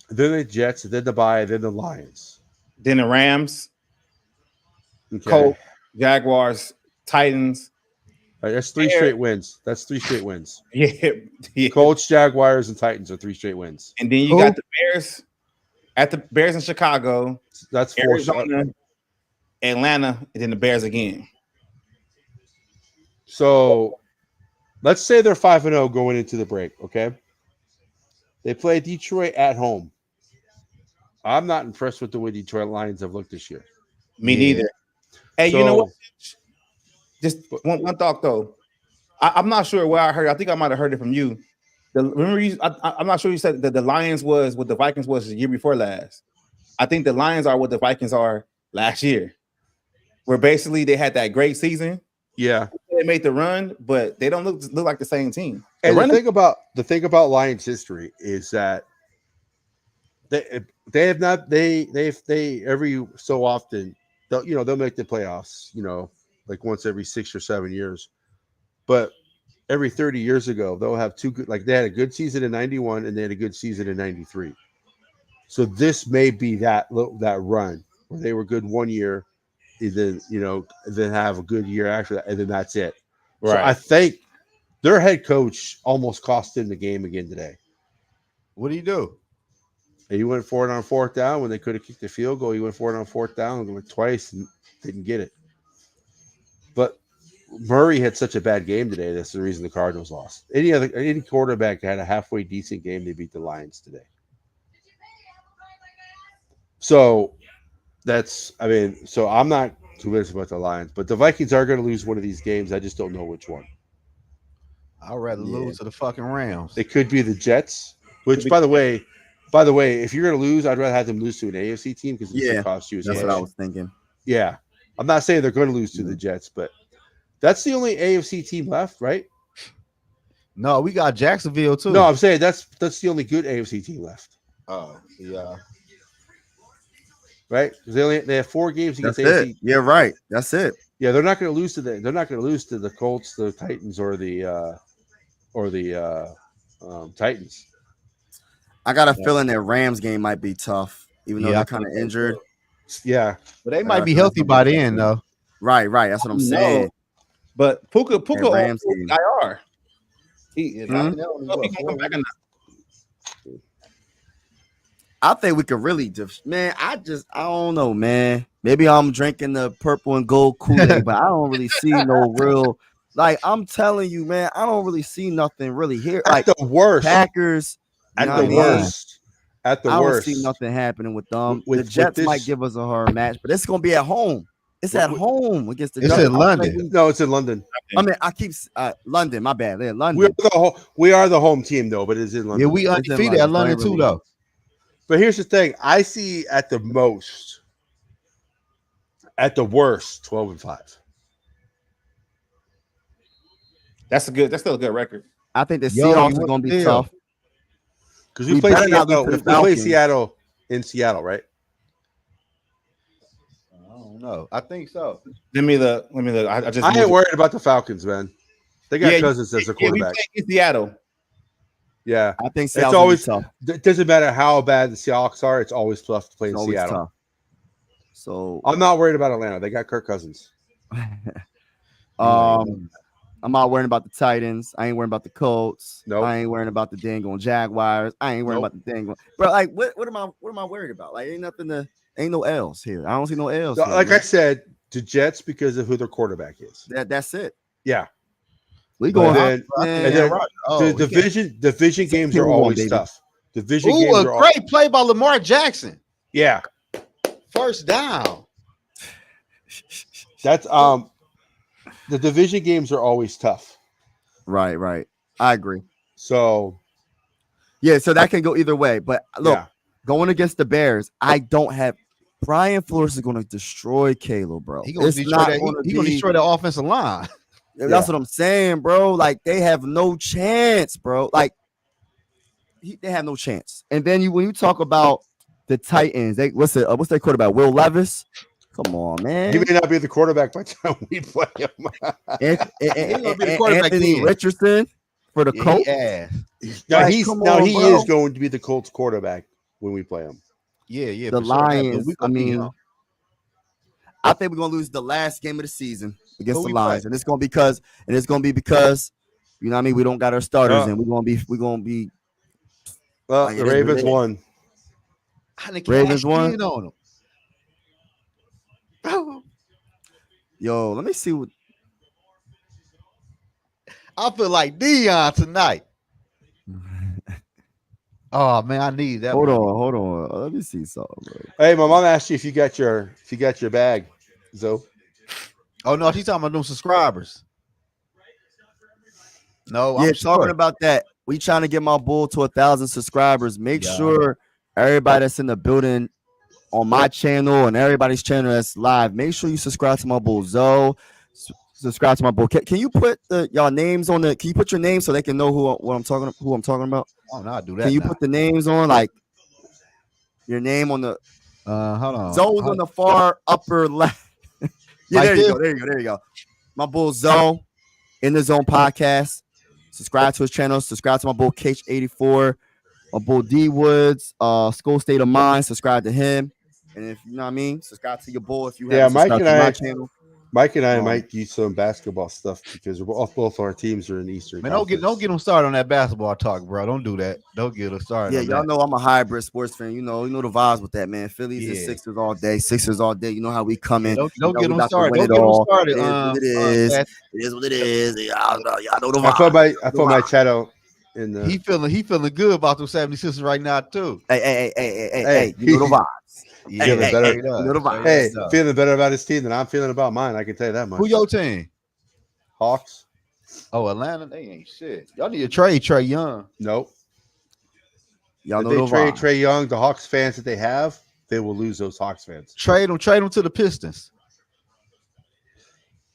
the Jets, then the bye, then the Lions. Then the Rams, Okay. Colts, Jaguars, Titans. All right, that's 3 straight wins. That's 3 straight wins. Yeah. Colts, Jaguars, and Titans are 3 straight wins. And then you got the Bears at the Bears in Chicago, That's 4. Arizona, Atlanta, and then the Bears again. So let's say they're 5-0 going into the break. Okay. They play Detroit at home. I'm not impressed with the way Detroit Lions have looked this year. Me neither. Hey, you know what? Just one thought though. I'm not sure where I heard. I think I might have heard it from you. Remember, I'm not sure you said that the Lions was what the Vikings was the year before last. I think the Lions are what the Vikings are last year, where basically they had that great season. Yeah, they made the run, but they don't look like the same team. And the thing about Lions history is that they have not they every so often they'll make the playoffs, like once every 6 or 7 years, but every 30 years ago they'll have two good, like they had a good season in 91 and they had a good season in 93. So this may be that run where they were good 1 year, and then have a good year after that, and then that's it. Right. So I think their head coach almost cost him the game again today. What do you do? He went for it on 4th down when they could have kicked the field goal. He went for it on 4th down and went twice and didn't get it. But Murray had such a bad game today. That's the reason the Cardinals lost. Any quarterback had a halfway decent game, they beat the Lions today. So so I'm not convinced about the Lions, but the Vikings are going to lose one of these games. I just don't know which one. I'd rather lose to the fucking Rams. It could be the Jets. Which, by the way, if you're gonna lose, I'd rather have them lose to an AFC team because it doesn't cost you as That's much. what I was thinking. Yeah, I'm not saying they're going to lose to the Jets, but that's the only AFC team left, right? No, we got Jacksonville too. No, I'm saying that's the only good AFC team left. Oh, yeah. Right? Because they have 4 games against That's AFC. it. Yeah, right. That's it. Yeah, they're not going to lose to the Colts, the Titans, or the Titans. I got a feeling that Rams game might be tough, even though they're kind of injured. Yeah, but they might be healthy by the end, though. Right. That's what I'm saying. But Puka on IR. I think we could really man. I don't know, man. Maybe I'm drinking the purple and gold Kool-Aid, but I don't really see no real. Like I'm telling you, man, I don't really see nothing really here. Like the worst Packers. At the worst. I don't see nothing happening with them. The Jets might give us a hard match, but it's gonna be at home. It's at home against the. It's in London. No, it's in London. I mean, I keep London. My bad. They're London. We are the home team though, but it's in London. Yeah, we undefeated at London too, though. But here's the thing: I see at the worst, 12-5. That's still a good record. I think the Seahawks are going to be tough because we play Seattle. We play Seattle in Seattle, right? I don't know. I think so. Let me look. I ain't worried about the Falcons, man. They got Cousins as a quarterback. We play in Seattle. Yeah, I think it's always tough. It doesn't matter how bad the Seahawks are; it's always tough to play in Seattle. Tough. So I'm not worried about Atlanta. They got Kirk Cousins. I'm not worrying about the Titans. I ain't worrying about the Colts. Nope. I ain't worrying about the dang Jaguars. I ain't worrying about the dang. Bro, like what am I worried about? Like ain't no L's here. I don't see no L's. So, I said, the Jets because of who their quarterback is. That's it. Yeah. We going the division games are always tough. Division games are great play by Lamar Jackson. Yeah. First down. That's the division games are always tough. Right. I agree. So so that can go either way. But look, going against the Bears, I don't have Brian Flores is going to destroy Caleb, bro. He's going to destroy the offensive line. That's what I'm saying, bro. Like they have no chance, bro. Like they have no chance. And then when you talk about the Titans, what's their quarterback? Will Levis. Come on, man. He may not be the quarterback by the time we play him. Anthony Richardson for the Colts. He is going to be the Colts quarterback when we play him. Yeah. The Lions. I think we're gonna lose the last game of the season against the Lions, and it's gonna be because you know what I mean. We don't got our starters, and we're gonna be. Well, the Ravens won. Ravens won. Yo, let me see what. I feel like Dion tonight. Oh man, I need that. Hold on. Let me see something. Bro. Hey, my mom asked you if you got your bag, Zoe. Oh no, she's talking about them subscribers. No, I'm talking about that. We trying to get my bull to 1,000 subscribers. Make sure everybody that's in the building on my channel and everybody's channel that's live. Make sure you subscribe to my bull, Zoe. Subscribe to my bull. Can you put y'all names on the? Can you put your name so they can know who I'm talking about? Oh no, I do that. Can you put the names on like your name on the? Hold on. Zoe's on the far upper left. There you go. My bull Zoe in the Zone podcast. Subscribe to his channel. Subscribe to my bull K84. My bull D Woods. School State of Mind. Subscribe to him. And if you know what I mean, subscribe to your bull if you have subscribed to my channel. Mike and I might do some basketball stuff because both our teams are in Eastern. Man, don't get them started on that basketball talk, bro. Don't do that. Don't get them started. Yeah, y'all know I'm a hybrid sports fan. You know the vibes with that, man. Phillies and Sixers all day. Sixers all day. You know how we come in. Don't get them started. Don't get them started. It is what it is. Y'all know the vibes. I put my chat out. He feeling good about those 76ers right now too. Hey, you know the vibes. Feeling better about his team than I'm feeling about mine. I can tell you that much. Who your team? Hawks. Oh, Atlanta, they ain't shit. Y'all need to trade Trey Young. Nope. Y'all If know they the trade vibe. Trey Young, the Hawks fans that they have, they will lose those Hawks fans. Trade him to the Pistons.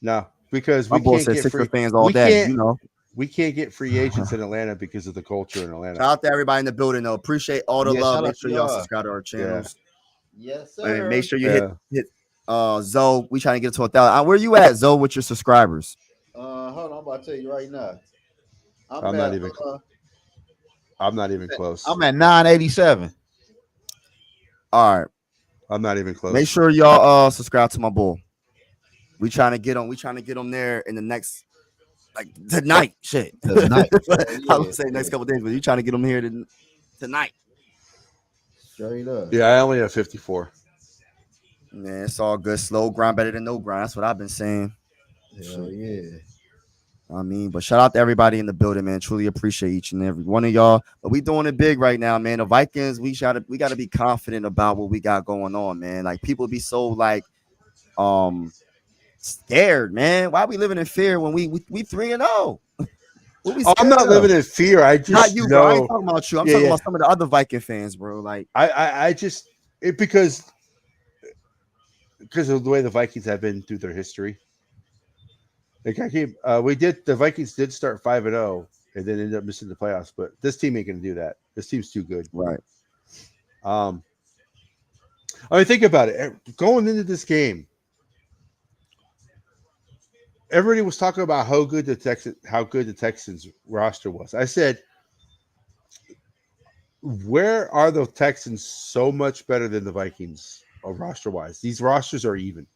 No, because My we boy can't said get Sixer free. fans all We day. can't. You know. We can't get free agents in Atlanta because of the culture in Atlanta. Shout out to everybody in the building, though. Appreciate all the Yeah, love. shout Make out sure to y'all y'all. subscribe to our channels. Yes, And sir. make sure you Yeah. hit Zoe. We trying to get to 1,000. Where you at, Zoe, with your subscribers? Hold on, I'm about to tell you right now. I'm not even. I'm not even close. I'm at 987. All right. I'm not even close. Make sure y'all subscribe to my boy. We trying to get on. We trying to get them there in the next, like, tonight. Shit. Tonight. I would say next couple days, but you trying to get them here tonight. Straight up. Yeah, I only have 54. Man, it's all good. Slow grind better than no grind. That's what I've been saying. Hell yeah. I mean, but shout out to everybody in the building, man. Truly appreciate each and every one of y'all. But we doing it big right now, man. The Vikings, we got to be confident about what we got going on, man. Like, people be so like scared, man. Why we living in fear when we 3-0? What we I'm not scared living of? in fear. I just Not you, bro. I ain't know. talking about you. I'm Yeah, talking yeah. about some of the other Viking fans, bro. Like, I just because of the way the Vikings have been through their history. Like the Vikings did start 5-0 and then ended up missing the playoffs, but this team ain't gonna do that. This team's too good. right. I mean, think about it. Going into this game, everybody was talking about how good the Texans roster was. I said, where are the Texans so much better than the Vikings roster wise? These rosters are even.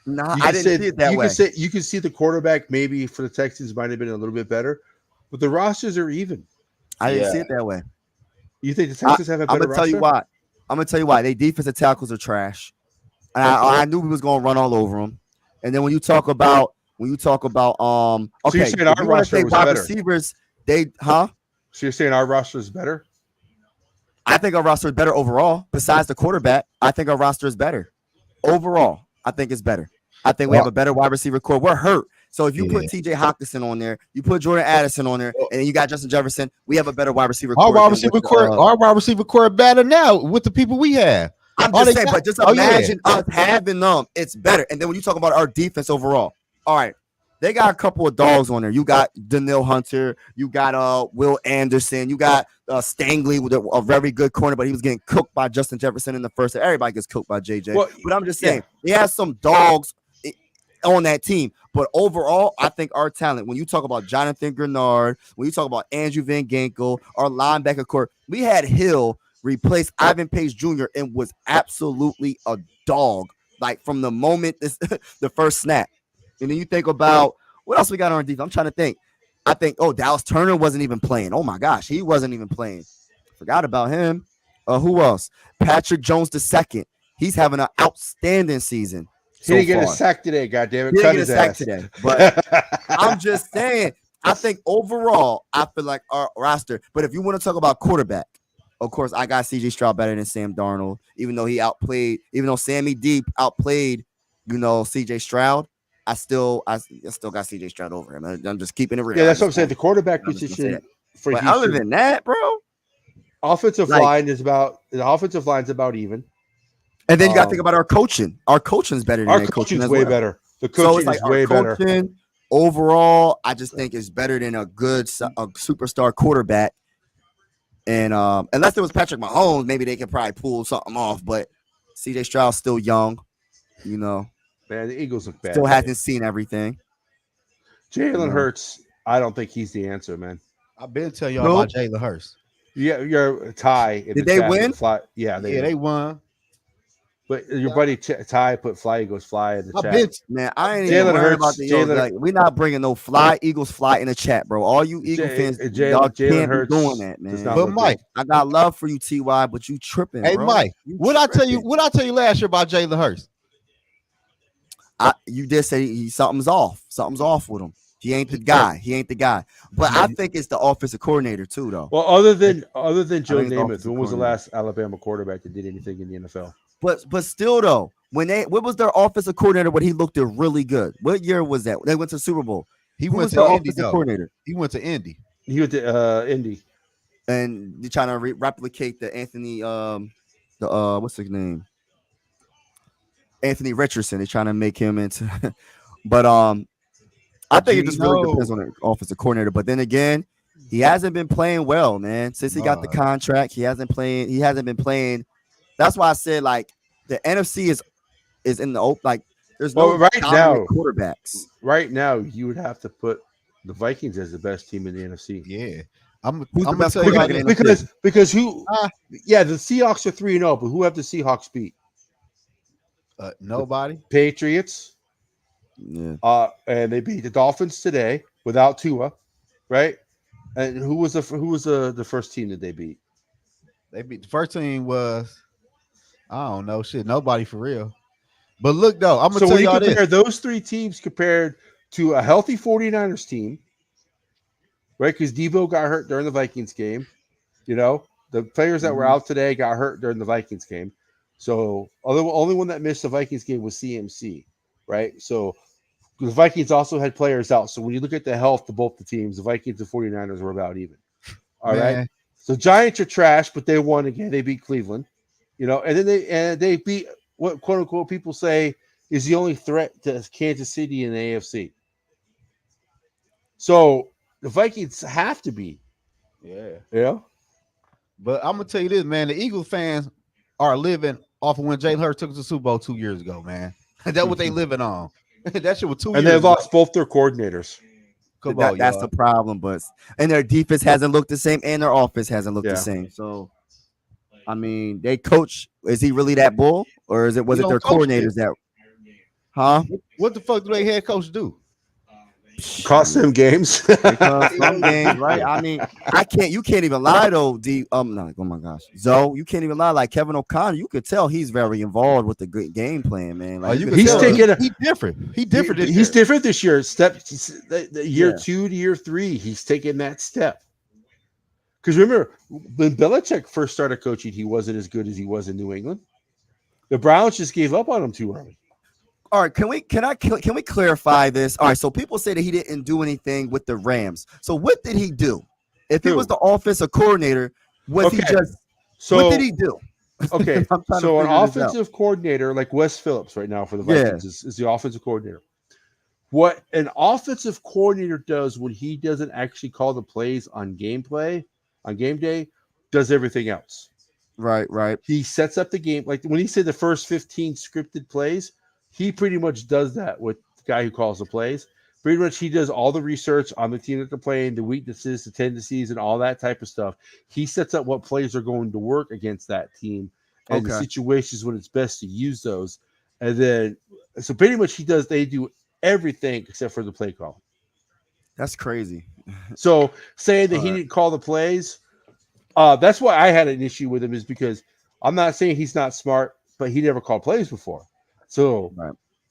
Nah, I didn't see it that way. You can see the quarterback maybe for the Texans might have been a little bit better, but the rosters are even. I didn't see it that way. You think the Texans have a better I'm gonna tell you roster? why. I'm gonna tell you why. They defensive tackles are trash. And I knew we was gonna run all over them. And then when you talk about okay, So you're saying if our you want to roster say was wide better? receivers, So you're saying our roster is better? I think our roster is better overall. Besides the quarterback, I think our roster is better overall. I think it's better. I think we have a better wide receiver core. We're hurt. So if you put TJ Hawkinson on there, you put Jordan Addison on there, and then you got Justin Jefferson, we have a better wide receiver core. Our wide receiver core better now with the people we have. I'm just saying, but just imagine us having them. It's better. And then when you talk about our defense overall, all right, they got a couple of dogs on there. You got Daniil Hunter, you got Will Anderson, you got Stangley with a very good corner, but he was getting cooked by Justin Jefferson in the first. Everybody gets cooked by JJ. Well, but I'm just saying, he has some dogs on that team. But overall, I think our talent, when you talk about Jonathan Grenard, when you talk about Andrew Van Ginkel, our linebacker core, we had Hill replace Ivan Pace Jr. and was absolutely a dog. Like from the moment the first snap. And then you think about what else we got on our defense. I'm trying to think. I think, Dallas Turner wasn't even playing. Oh my gosh, he wasn't even playing. Forgot about him. Who else? Patrick Jones II. He's having an outstanding season. He didn't get a sack today, goddammit. He didn't get a sack today. But I'm just saying, I think overall, I feel like our roster. But if you want to talk about quarterback, of course, I got CJ Stroud better than Sam Darnold, even though Sammy Deep outplayed, CJ Stroud. I still got CJ Stroud over him. I'm just keeping it real. Yeah, that's what I'm saying. The quarterback position for but Houston. Other than that, bro, offensive line is about even. And then you got to think about our coaching. Our coaching is better than our coaching. Coaching's way better. The coaching is way better. Overall, I just think it's better than a superstar quarterback. And unless it was Patrick Mahomes, maybe they could probably pull something off. But CJ Stroud's still young, Man, the Eagles look bad. Still hasn't seen everything. Jalen Hurts, I don't think he's the answer, man. I've been telling y'all about Jalen Hurts. Yeah, you're a tie. Did they win? Yeah, they won. But your buddy Ty put Fly Eagles Fly in the chat. Man, I ain't even worried about the Eagles. Like, we're not bringing no Fly Eagles Fly in the chat, bro. All you Eagle fans, y'all can't be doing that, man. But Mike, I got love for you, TY, but you tripping, hey, bro. Mike, what I tell you last year about Jalen Hurts? You did say something's off. Something's off with him. He ain't the guy. But I think it's the offensive coordinator too, though. Well, other than Joe Namath, when was the last Alabama quarterback that did anything in the NFL? But still though, what was their offensive coordinator when he looked really good? What year was that? They went to the Super Bowl. He Who went was to the Indy offensive though. coordinator? He went to Indy. He went to Indy. And you're trying to replicate the Anthony, the what's his name? Anthony Richardson. They're trying to make him into, but I think it just really depends on the offensive coordinator. But then again, he hasn't been playing well, man. Since he got the contract, he hasn't been playing. That's why I said like the NFC is in the open. Like there's no dominant quarterbacks. Right now, you would have to put the Vikings as the best team in the NFC. Yeah. I'm Who's the gonna best tell you quarterback in the this. because who? Yeah, the Seahawks are 3-0, but who have the Seahawks beat? Nobody. Patriots. Yeah. And they beat the Dolphins today without Tua, right? And who was the first team that they beat? They beat the first team was I don't know shit. Nobody for real. But look though, I'm gonna tell y'all this. Compare those three teams compared to a healthy 49ers team, right? Because Debo got hurt during the Vikings game. You know, the players that were out today got hurt during the Vikings game. So only one that missed the Vikings game was CMC, right? So the Vikings also had players out. So when you look at the health of both the teams, the Vikings and 49ers were about even. All right. So Giants are trash, but they won again. They beat Cleveland, you know, and then they beat what quote unquote people say is the only threat to Kansas City in the AFC. So the Vikings have to be. Yeah. But I'm gonna tell you this, man. The Eagles fans are living off of when Jalen Hurts took us to the Super Bowl 2 years ago, man. That's what they living on. That shit was 2 years And they ago. lost both their coordinators. That's the problem, but and their defense hasn't looked the same, and their offense hasn't looked the same. So, I mean, they coach. Is he really that bull, or was it their coordinators that? Huh? What the fuck do they head coach do? Cost them games. Some games, right? I mean, you can't even lie though. Oh my gosh, Zoe, you can't even lie. Like Kevin O'Connor, you could tell he's very involved with the good game plan, man. Like he's different. He's different. He's different this year. Year 2 to year 3, he's taking that step. Because remember, when Belichick first started coaching, he wasn't as good as he was in New England. The Browns just gave up on him too early. All right, can we clarify this? All right, so people say that he didn't do anything with the Rams. So what did he do? If he was the offensive coordinator, what did he do? Okay, so an offensive coordinator like Wes Phillips right now for the Vikings is the offensive coordinator. What an offensive coordinator does when he doesn't actually call the plays on game day, does everything else. Right. He sets up the game. Like when he said the first 15 scripted plays, he pretty much does that with the guy who calls the plays. Pretty much he does all the research on the team that they're playing, the weaknesses, the tendencies, and all that type of stuff. He sets up what plays are going to work against that team and the situations when it's best to use those. And then, so pretty much they do everything except for the play call. That's crazy. So saying that he didn't call the plays, that's why I had an issue with him, is because I'm not saying he's not smart, but he never called plays before. So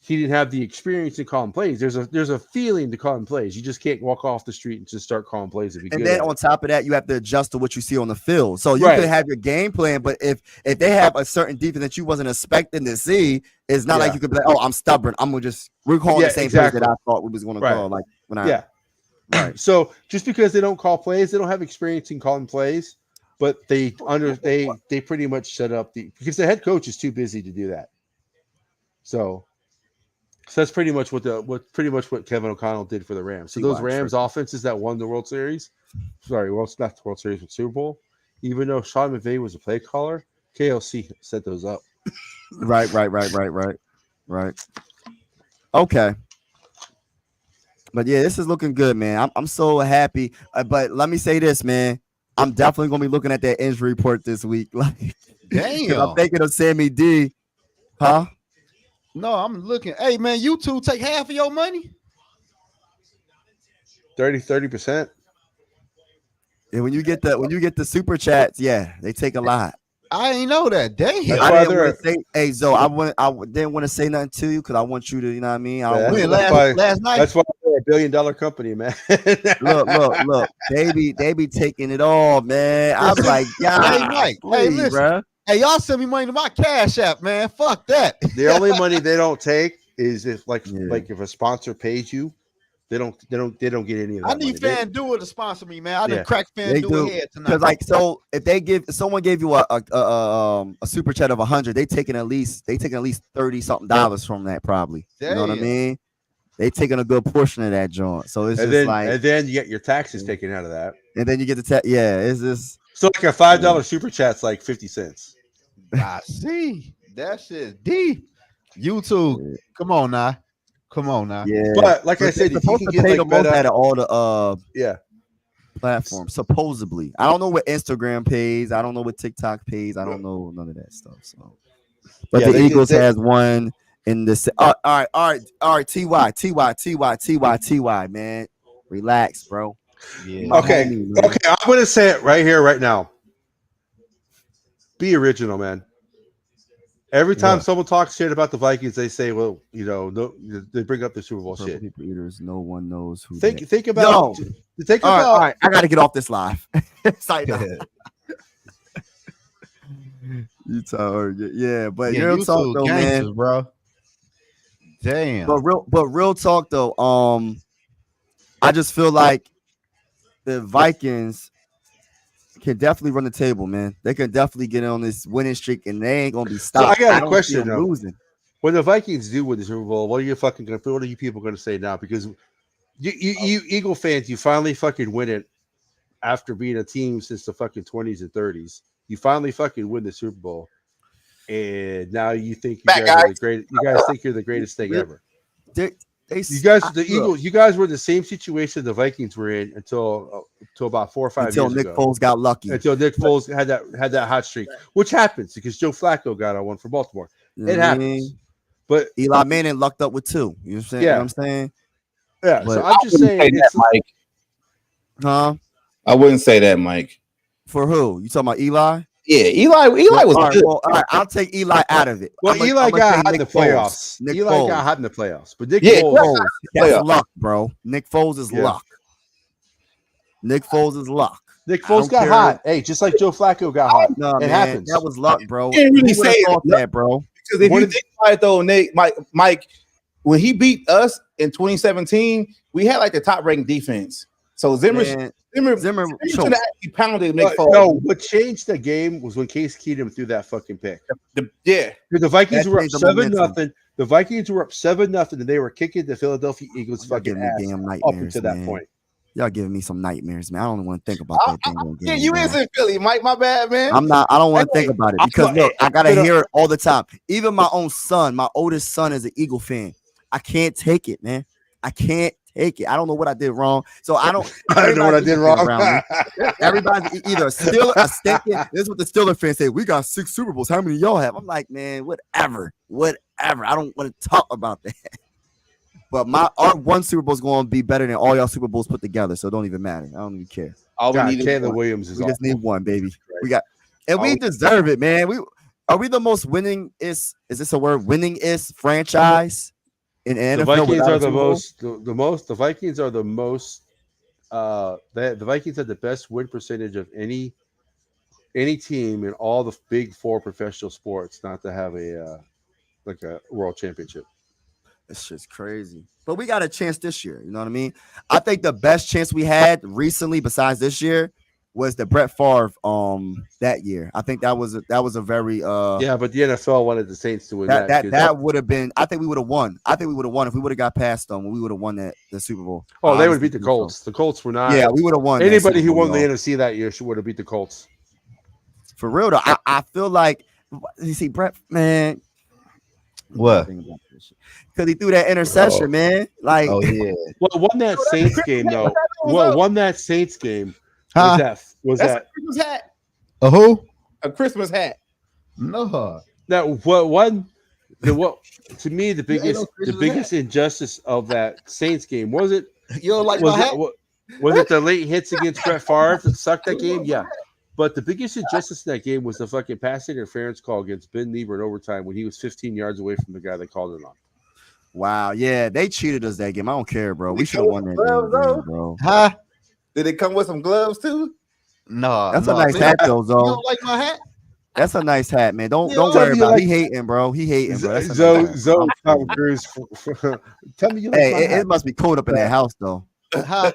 he didn't have the experience in calling plays. There's a feeling to calling plays. You just can't walk off the street and just start calling plays. And then on top of that, you have to adjust to what you see on the field. So you can have your game plan, but if they have a certain defense that you wasn't expecting to see, it's not like you could be like, oh, I'm stubborn. We're calling the same plays that I thought we was going to call. Like when right. So just because they don't call plays, they don't have experience in calling plays, but they pretty much set up because the head coach is too busy to do that. So that's pretty much what Kevin O'Connell did for the Rams. So those Rams offenses that won the World Series, not the World Series, but Super Bowl, even though Sean McVay was a play caller, KLC set those up. Right. Okay. But yeah, this is looking good, man. I'm so happy. But let me say this, man. I'm definitely gonna be looking at that injury report this week. Like, damn, I'm thinking of Sammy D. Huh? No, I'm looking. Hey, man, you two take half of your money. 30%. And when you get the super chats, they take a lot. I ain't know that. Damn. I didn't want to say, hey, Zoe, I didn't want to say nothing to you because I want you to, you know what I mean? Last night. That's why they're $1 billion company, man. look. They be taking it all, man. I was like, hey, Mike. Hey, listen. Bro. Hey, y'all send me money to my Cash App, man. Fuck that. The only money they don't take is if if a sponsor pays you, They don't get any of that I need money. FanDuel to sponsor me, man. I done Yeah. cracked They FanDuel do. head tonight. Because like, so if someone gave you a super chat of 100, they taking at least $30 something from that probably. You know what I Damn. mean? They taking a good portion of that joint. So it's and just then like, and then you get your taxes taken out of that. and then you get the yeah. It's just So like a $5 super chat's like 50 cents. I see. That shit deep. YouTube. Come on now. yeah. But like I But said, they're if you supposed can to get pay like the most Meta, out of all the yeah, platforms, supposedly. I don't know what Instagram pays. I don't know what TikTok pays. I don't know none of that stuff. So, but Yeah, the they Eagles did- has one in the. All right. Ty, man, relax, bro. Yeah. My okay, homie, man. okay. I'm gonna say it right here, right now. Be original, man. Every time What? someone talks shit about the Vikings, they say, "Well, no," they bring up the Super Bowl Purple shit. people eaters. No one knows who. Think that- about think All about right. I gotta get off this live. It's like, you told yeah, but Yeah, real talk YouTube though, gangsters, man. bro. Damn. But real talk though, I just feel like the Vikings can definitely run the table, man. They can definitely get on this winning streak, and they ain't gonna be stopped. I got a don't question, see them though. losing. when the Vikings do win the Super Bowl. What are you people gonna say now? Because you Eagle fans, you finally fucking win it after being a team since the fucking 20s and 30s. You finally fucking win the Super Bowl, and now you think you guys are the great. You guys think you're the greatest thing ever. You guys, the Eagles, you guys were in the same situation the Vikings were in until about 4 or 5 until years Nick ago. Foles got lucky. Until Nick Foles had that hot streak, which happens because Joe Flacco got on one for Baltimore. You know It what I happens. mean? But Eli Manning lucked up with 2. You know what I'm saying? Yeah. You know what I'm saying? yeah, But- so I'm just saying, it's, Mike. Huh? I wouldn't say that, Mike. For who? You talking about Eli? Yeah, Eli was all right, good. well, all right, I'll take Eli out of it. well, Eli got hot in the playoffs. Nick Eli Foles. got hot in the playoffs, but Nick Yeah, Foles, Foles. That's Playoff. luck, bro. Nick Foles is Yeah. luck. Nick Foles is luck. Nick I Foles don't got care. hot. Hey, just like Joe Flacco got hot. No, It man, happens. that was luck, bro. You can't really Who would've say thought luck. that, bro. Because if What you did- think about it, though, Nate, Mike, when he beat us in 2017, we had like a top-ranked defense. So Zimmer Man, Zimmer should choked. have actually pounded Nick Foles. No, what changed the game was when Case Keenum threw that fucking pick. Yeah, The Vikings That were up changed the 7-0. momentum. The Vikings were up 7-0, and they were kicking the Philadelphia Eagles Y'all fucking giving me ass damn up nightmares, until that man. point. Y'all giving me some nightmares, man. I don't want to think about that damn yeah, game. you man. is in Philly, Mike. My bad, man. I don't want to Hey, think about it I'm because not- look, I gotta but, hear it all the time. Even my own son, my oldest son, is an Eagle fan. I can't take it, man. I can't take it. I don't know what I did wrong. So I don't. I don't know what I did everybody's wrong. around me. Everybody's either a stinking. This is what the Steelers fans say. We got 6 Super Bowls. How many y'all have? I'm like, man, whatever. I don't want to talk about that. But our one Super Bowl is going to be better than all y'all Super Bowls put together. So it don't even matter. I don't even care. all we God, need is Caleb one. Williams is We just awful. need one, baby. We got, and we deserve it, man. Are we the most winning? Is this a word? Winning is franchise in NFL. The Vikings without a are the Super Bowl? most. The Vikings are the most. The Vikings have the best win percentage of any team in all the big 4 professional sports not to have a world championship. It's just crazy. But we got a chance this year. You know what I mean? I think the best chance we had recently, besides this year, was the Brett Favre that year. I think that was a very Yeah, but the NFL wanted the Saints to win that would have been. I think we would have won. I think we would have won if we would have got past them. We would have won the Super Bowl. Oh, they would Honestly, beat the Colts. The Colts were not. Yeah, we would have won. that Anybody Super who Bowl, won the y'all. NFC that year would have beat the Colts. For real though, I feel like you see Brett, man. What? Because he threw that interception, man. Like, Oh yeah. Well, won that Saints game though. Well, won that Saints game. Huh? Was That's that a Christmas hat. A who? A Christmas hat. No. that what one? What to me the ain't biggest no Christmas biggest injustice of that Saints game was it? You don't like Was my it hat? was it the late hits against Brett Favre that sucked that game? Yeah. But the biggest injustice in that game was the fucking pass interference call against Ben Lieber in overtime when he was 15 yards away from the guy that called it on. wow, yeah, they cheated us that game. I don't care, bro. We They should have won that gloves, damn game, bro. Huh? Did it come with some gloves too? No. That's no. a nice See, hat, though, You Zo. don't like my hat? That's a nice hat, man. Don't Tell worry me you about it. like He hating, bro. He hating, bro. That's a Zoe nice hat. Zoe Tom Cruise. Tell me you like my Hey, hat. it must be cold up in that house, though. Huh?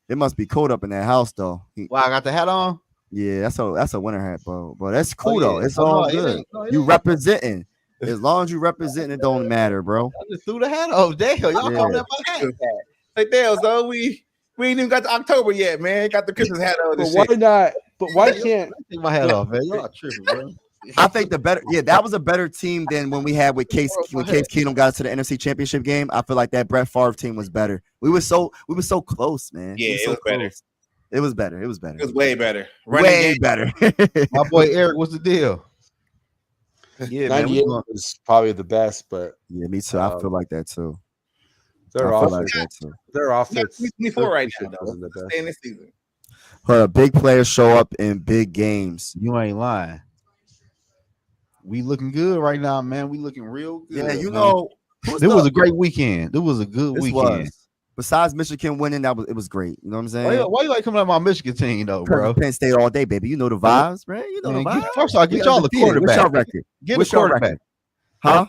It must be cold up in that house, though. Well, I got the hat on. Yeah, that's a winter hat, bro. But that's cool Oh, though. yeah. It's Oh, no, all it good. ain't. No, it You ain't. representing. As long as you representing, it don't matter, bro. I just threw the hat off. Damn, y'all call Yeah. that my hat. Like, damn, so we ain't even got to October yet, man. Got the Christmas hat on. But And why shit. not? But why can't? Take my hat off, man. Y'all tripping, bro. I think that was a better team than when we had with Case when Case Keenum got to the NFC Championship game. I feel like that Brett Favre team was better. We were so close, man. Yeah, We were so it was better. close. It was better. It was better. It was way better. Way better. My boy Eric, what's the deal? Yeah, man. 98 was probably the best, but Yeah, me too. I feel like that too. their I feel like offense, that too. their offense, 24 right now, defense though. wasn't the best. Staying this season. Big players show up in big games. You ain't lying. We looking good right now, man. We looking real good. Yeah, you man. know, it was a great weekend. It was a good weekend. Besides Michigan winning, it was great. You know what I'm saying? Why you like coming out my Michigan team though, bro? Penn State all day, baby. You know the vibes, man. You know Man, the vibes. first of all, get We y'all a undefeated. quarterback. What's your record? Get What's a your quarterback. record? Huh?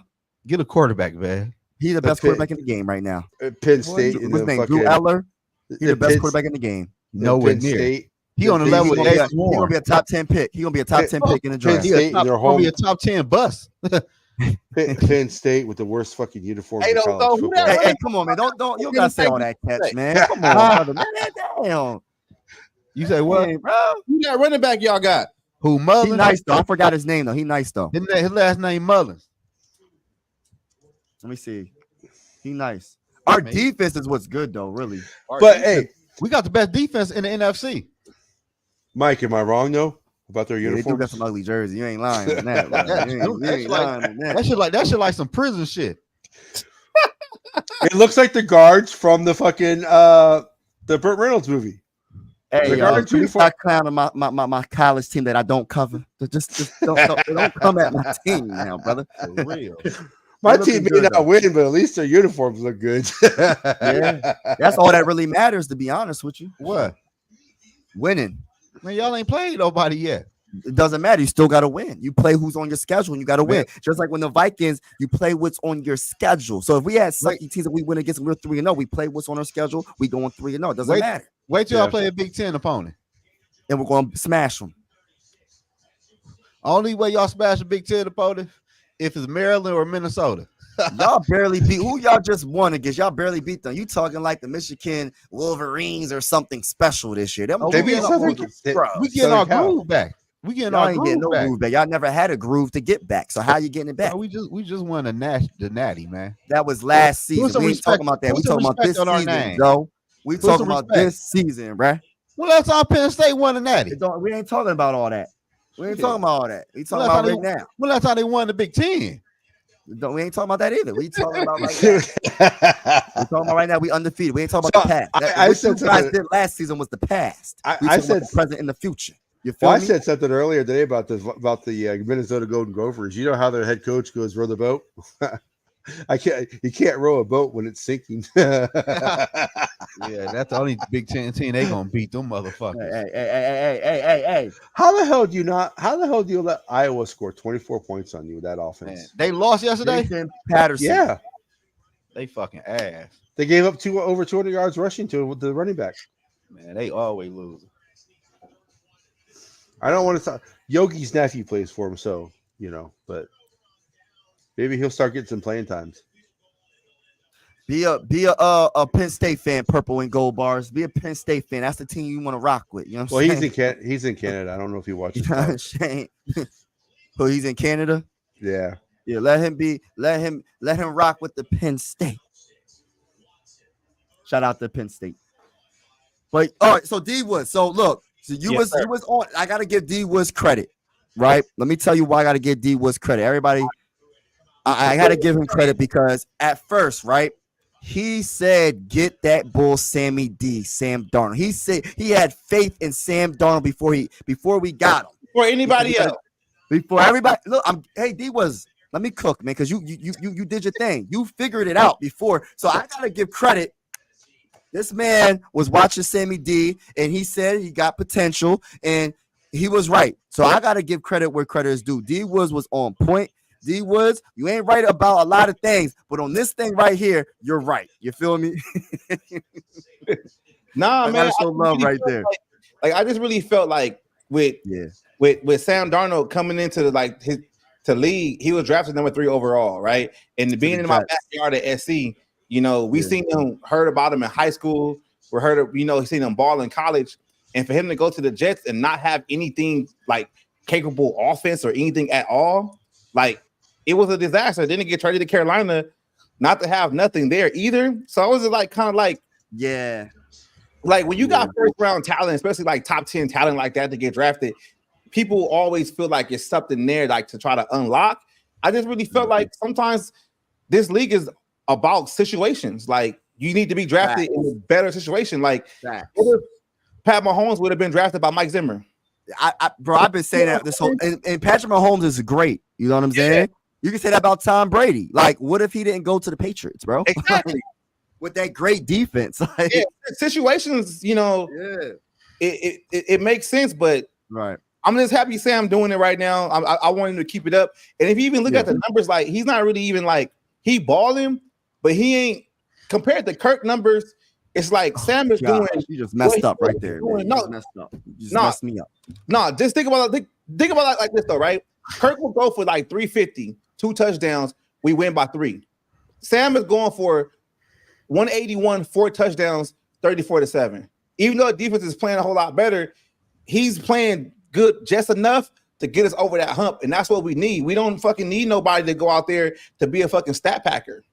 Get a quarterback, man. He's the best Penn- quarterback in the game right now. Penn State in What's the his name? fucking Drew Eller. He's the best Penn- quarterback in the game. Nowhere Penn near. State. He on the He's level He's with gonna, be Davis a, he gonna Warren. be a top 10 pick. He's gonna be a top 10 pick in the Penn draft. He State a top, in their gonna be home. a top 10 bus. Penn State with the worst fucking uniform Hey, in don't- college don't- football. Hey, come on, man. Don't you gotta say all that catch, man. Come on, brother. Man, damn. You say what? Hey, bro. Who got running back y'all got? Who He Mullins? nice though. I forgot his name though. He nice though. His last name Mullins. Let me see. He nice. Our Man. defense is what's good though, really. But hey, We got the best defense in the NFC. Mike, am I wrong though about their Yeah, they do got uniforms? some ugly jerseys. You ain't lying on that, bro. You ain't lying on that. That shit like some prison shit. It looks like the guards from the fucking the Burt Reynolds movie. Hey, The guards please uniform- stop clowning my college team that I don't cover. Just don't come at my team now, brother. For real. My They team looking may good, not though. win, but at least their uniforms look good. Yeah. That's all that really matters, to be honest with you. What? Winning. Man, y'all ain't played nobody yet. It doesn't matter. You still got to win. You play who's on your schedule and you got to win. Just like when the Vikings, you play what's on your schedule. So if we had sucky teams that we win against and we're 3-0, we play what's on our schedule. We going 3-0. It doesn't matter. Wait till Yeah. I play a Big Ten opponent. And we're going to smash them. Only way y'all smash a Big Ten opponent if it's Maryland or Minnesota. Y'all barely beat who y'all just won against. Y'all barely beat them. You talking like the Michigan Wolverines or something special this year. Them Oh, They we beat getting Southern. We getting our groove back. We getting Y'all our ain't getting groove no back. groove back. Y'all never had a groove to get back. So how you getting it back? No, we just won the natty, man. That was last Put season. some We ain't respect- talking about that. put We some talking about this respect on our season, name. Joe. We Put talking some about respect. this season, bruh. Well, last time Penn State won the natty. We ain't talking about all that. We ain't Yeah. talking about all that. We talking Well, about that's right how now. Well, last time they won the Big Ten. We ain't talking about that either. We talking about right now. We talking about right now. We undefeated. We ain't talking about So, the past. I What said you guys something- did last season was the past. I We talking said- about the present and the future. You feel Well, I me? said something earlier today about the Minnesota Golden Gophers. You know how their head coach goes row the boat? You can't row a boat when it's sinking. Yeah, that's the only Big Ten team they gonna beat them motherfuckers. Hey. How the hell do you let Iowa score 24 points on you with that Man, offense? they lost yesterday. Jason Patterson. Yeah. They fucking ass. They gave up over 200 yards rushing to the running back. Man, they always lose. I don't want to talk. Yogi's nephew plays for him, so but maybe he'll start getting some playing times. Be a Penn State fan, purple and gold bars. Be a Penn State fan. That's the team you want to rock with. You know what I'm Well, saying? he's in Canada. I don't know if he watches. You know what I'm saying? Who he's in Canada? Yeah. Yeah, let him rock with the Penn State. Shout out to Penn State. But all right, so D Woods. So look, so you was on. I gotta give D Woods credit, right? Let me tell you why I gotta give D Woods credit. Everybody, I gotta give him credit because at first, right? He said, "Get that bull, Sam Darnold." He said he had faith in Sam Darnold before we got him. Or anybody else. Before everybody, look, hey D was. Let me cook, man, because you did your thing. You figured it out before, so I gotta give credit. This man was watching Sammy D, and he said he got potential, and he was right. So I gotta give credit where credit is due. D Woods was on point. D Woods, you ain't right about a lot of things, but on this thing right here, you're right. You feel me? Nah, I man. gotta show love right there. Like I just really felt like with Sam Darnold coming into to league, he was drafted number 3 overall, right? And being in my backyard at SC, you know, we seen him, heard about him in high school. We heard of, you know, seen him ball in college, and for him to go to the Jets and not have anything like capable offense or anything at all, like it was a disaster. Then to get traded to Carolina, not to have nothing there either. So I was like, kind of like, like when you got first round talent, especially like top 10 talent like that to get drafted, people always feel like it's something there like to try to unlock. I just really felt like sometimes this league is about situations. Like you need to be drafted in a better situation. Like what if Pat Mahomes would have been drafted by Mike Zimmer? Bro, I've been saying that this whole and Patrick Mahomes is great. You know what I'm saying? You can say that about Tom Brady. Like, what if he didn't go to the Patriots, bro? Exactly. With that great defense. Like, situations, you know, it makes sense, but I'm just happy Sam doing it right now. I want him to keep it up. And if you even look at the numbers, like he's not really even like he balling, but he ain't compared to Kirk numbers. It's like Sam is doing. You just messed up right there. Man. No, you just messed me up. No, just think about it like this though, right? Kirk will go for like 350, 2 touchdowns. We win by 3. Sam is going for 181, 4 touchdowns, 34-7. Even though the defense is playing a whole lot better, he's playing good just enough to get us over that hump, and that's what we need. We don't fucking need nobody to go out there to be a fucking stat packer.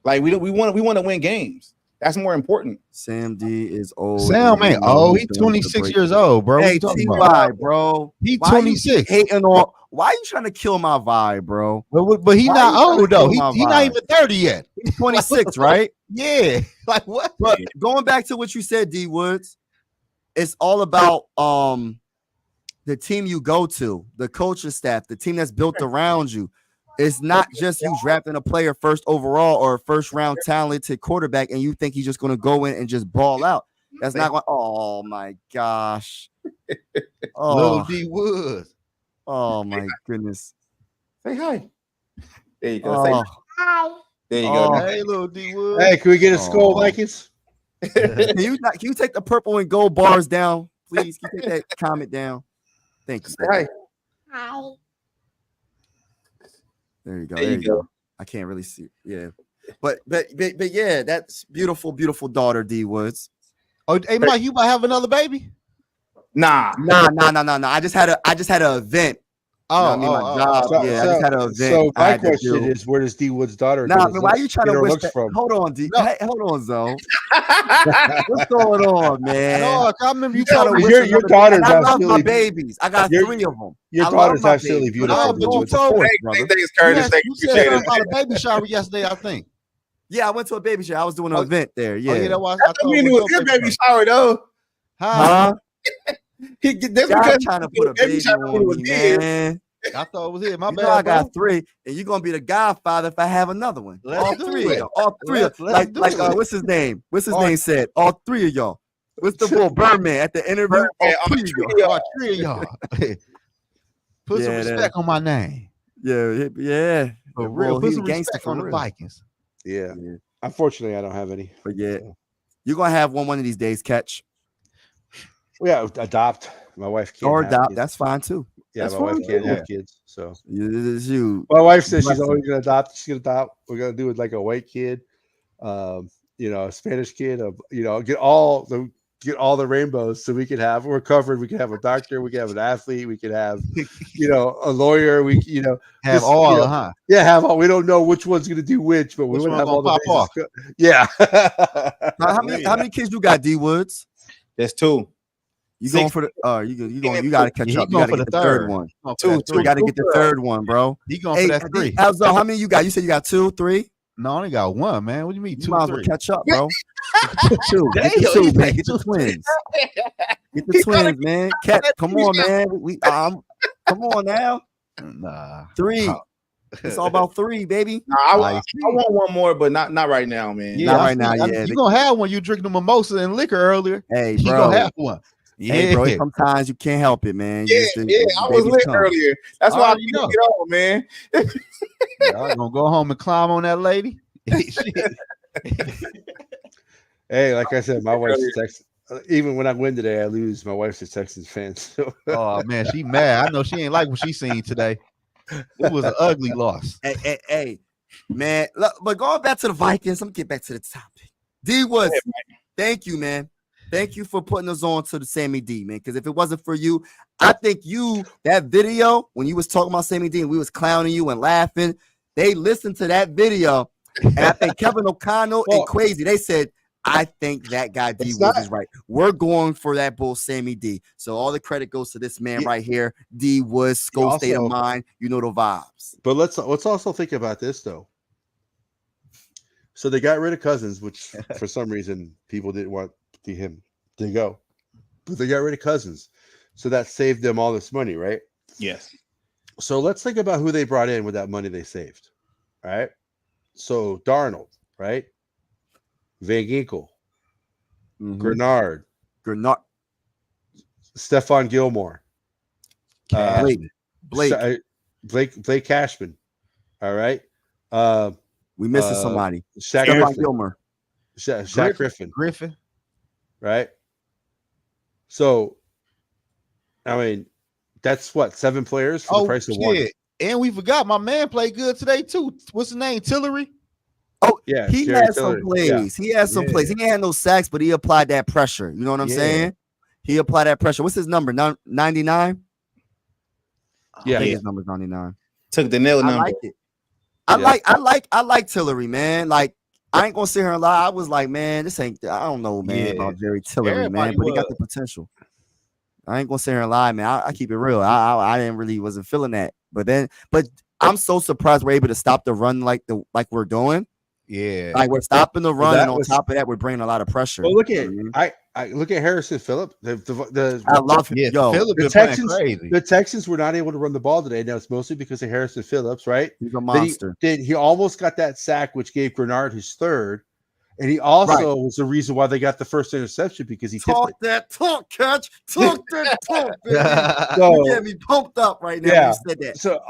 Like we want to win games. That's more important. Sam D is old. Sam ain't old. He's 26 years old, bro. Hey, T.Y., bro. He's 26. Hating on. Why are you trying to kill my vibe, bro? But he's not old though. He's not even 30 yet. He's 26, right? Yeah. Like what? But going back to what you said, D Woods, it's all about the team you go to, the coaching staff, the team that's built around you. It's not just you drafting a player first overall or a first round talented quarterback and you think he's just going to go in and just ball out. That's not going. Oh my gosh. Little D Woods. Oh my goodness. Say hi. There you go. Say hi. There you go. Hey, little D Woods. Hey, can we get a skull, Vikings? Can you take the purple and gold bars down, please? Can you take that comment down? Thank you. Say hi. Hi. There you go. There you go. I can't really see. Yeah. But yeah, that's beautiful, beautiful daughter, D Woods. Oh, hey Mike, you might have another baby? Nah. I just had an event. Oh, you know my job. I just had an event. So my question is, where does D Wood's daughter? Nah, man, why are you trying to wish that? From? Hold on, D. No. Hey, hold on, Zo. What's going on, man? No, I remember you trying to wish your daughters. I love my babies. I got 3 of them. Your daughter's absolutely beautiful. Thanks, Curtis. You said something about a baby shower yesterday, I think. Yeah, I went to a baby shower. I was doing an event there. Yeah. Oh, yeah, that was, I thought it was your baby shower though. Huh? That's because trying to put a baby on me, man. I thought it was it. My bad. I got 3, and you're gonna be the godfather if I have another one. All 3 of y'all. All 3 of like what's his name? What's his name said? All 3 of y'all. What's the bull Birdman at the interview? All 3 of y'all. Put some respect on my name. Yeah. For real. Put some respect on the Vikings. Yeah. Unfortunately, I don't have any. But yeah, you're gonna have one of these days. Catch. Yeah, adopt. My wife can't. Or adopt. That's fine too. Yeah, that's my wife can't have kids. So my wife says she's always gonna adopt. She's gonna adopt. We're gonna do it like a white kid, a Spanish kid. Get all the rainbows, so we can have. We're covered. We can have a doctor. We can have an athlete. We can have, a lawyer. We have all. Huh? Yeah, have all. We don't know which one's gonna do which, but we want to have all the off. Yeah. How many kids you got, D Woods? There's 2. You going for the? You got to catch up. You got to get the third one. Two. You got to get the third one, bro. He going for that 3. Alzo, how many you got? You said you got 2, 3. No, I only got 1, man. What do you mean 2? You might as well catch up, bro. Get the 2, man. Get the twins. Get the twins, man. Come on, man. Come on now. Nah. 3. It's all about 3, baby. Nah, I want one more, but not right now, man. Yeah, not right now. Yeah, you gonna have one. You drinking the mimosa and liquor earlier. Hey, you bro. gonna have one. Hey, bro, Yeah, sometimes you can't help it, man. Yeah, You just yeah, I was babies lit come. earlier. That's I why I already couldn't know. get on, man. Y'all gonna go home and climb on that lady? Shit. Hey, like I said, my wife's Earlier. a Texans. Even when I win today, I lose. My wife's a Texans fan. So Oh man, she mad. I know she ain't like what she seen today. It was an ugly loss. Hey, man. Look, but going back to the Vikings, let me get back to the topic. D was, thank you, man. Thank you for putting us on to the Sammy D, man. Because if it wasn't for you, I think that video when you was talking about Sammy D and we was clowning you and laughing, they listened to that video, and I think Kevin O'Connell and Well, Quasi, they said, I think that guy D It's Woods not- is right. We're going for that bull Sammy D. So all the credit goes to this man Yeah. right here, D Woods, Skull State of also- Mind. You know the vibes. but let's also think about this though. So they got rid of Cousins, which for some reason people didn't want him to go, but they got rid of Cousins, so that saved them all this money, right? Yes. So let's think about who they brought in with that money they saved. All right. So Darnold, right? Van Ginkel, Grenard, Grenard, Stephon Gilmore, Blake. Blake Cashman. All right. We missing somebody. Shaq Stephon Griffin. Gilmore. Shaq Griffin. right? So, I mean, that's what 7 players for the price of one. And we forgot my man played good today too. What's his name? Tillery. Oh, Yeah, he Jerry had Tillery. some plays. He had some plays. He ain't had no sacks, but he applied that pressure. You know what I'm saying? He applied that pressure. What's his number? 99? Yeah. I think his number's 99. Took the nail I number. like it. I like Tillery, man. Like, I ain't gonna sit here and lie. I was like, man, this ain't. I don't know, man, about Jerry Tillery, Everybody man, but he got was. the potential. I ain't gonna sit here and lie, man. I keep it real. I didn't really wasn't feeling that, but I'm so surprised we're able to stop the run like we're doing. Yeah. Like we're stopping the run, that and on was- top of that, we're bringing a lot of pressure. Well, look You at know what I mean? I look at Harrison Phillip. I love him. Yeah, Yo, Phillip The been playing Texans, crazy. the Texans were not able to run the ball today. Now it's mostly because of Harrison Phillips, right? he's a Then monster. he almost got that sack, which gave Grenard his third, and he also was the reason why they got the first interception because he tipped it. Talk, catch, talk, baby. So, You get me pumped up right now when Yeah. you said that. so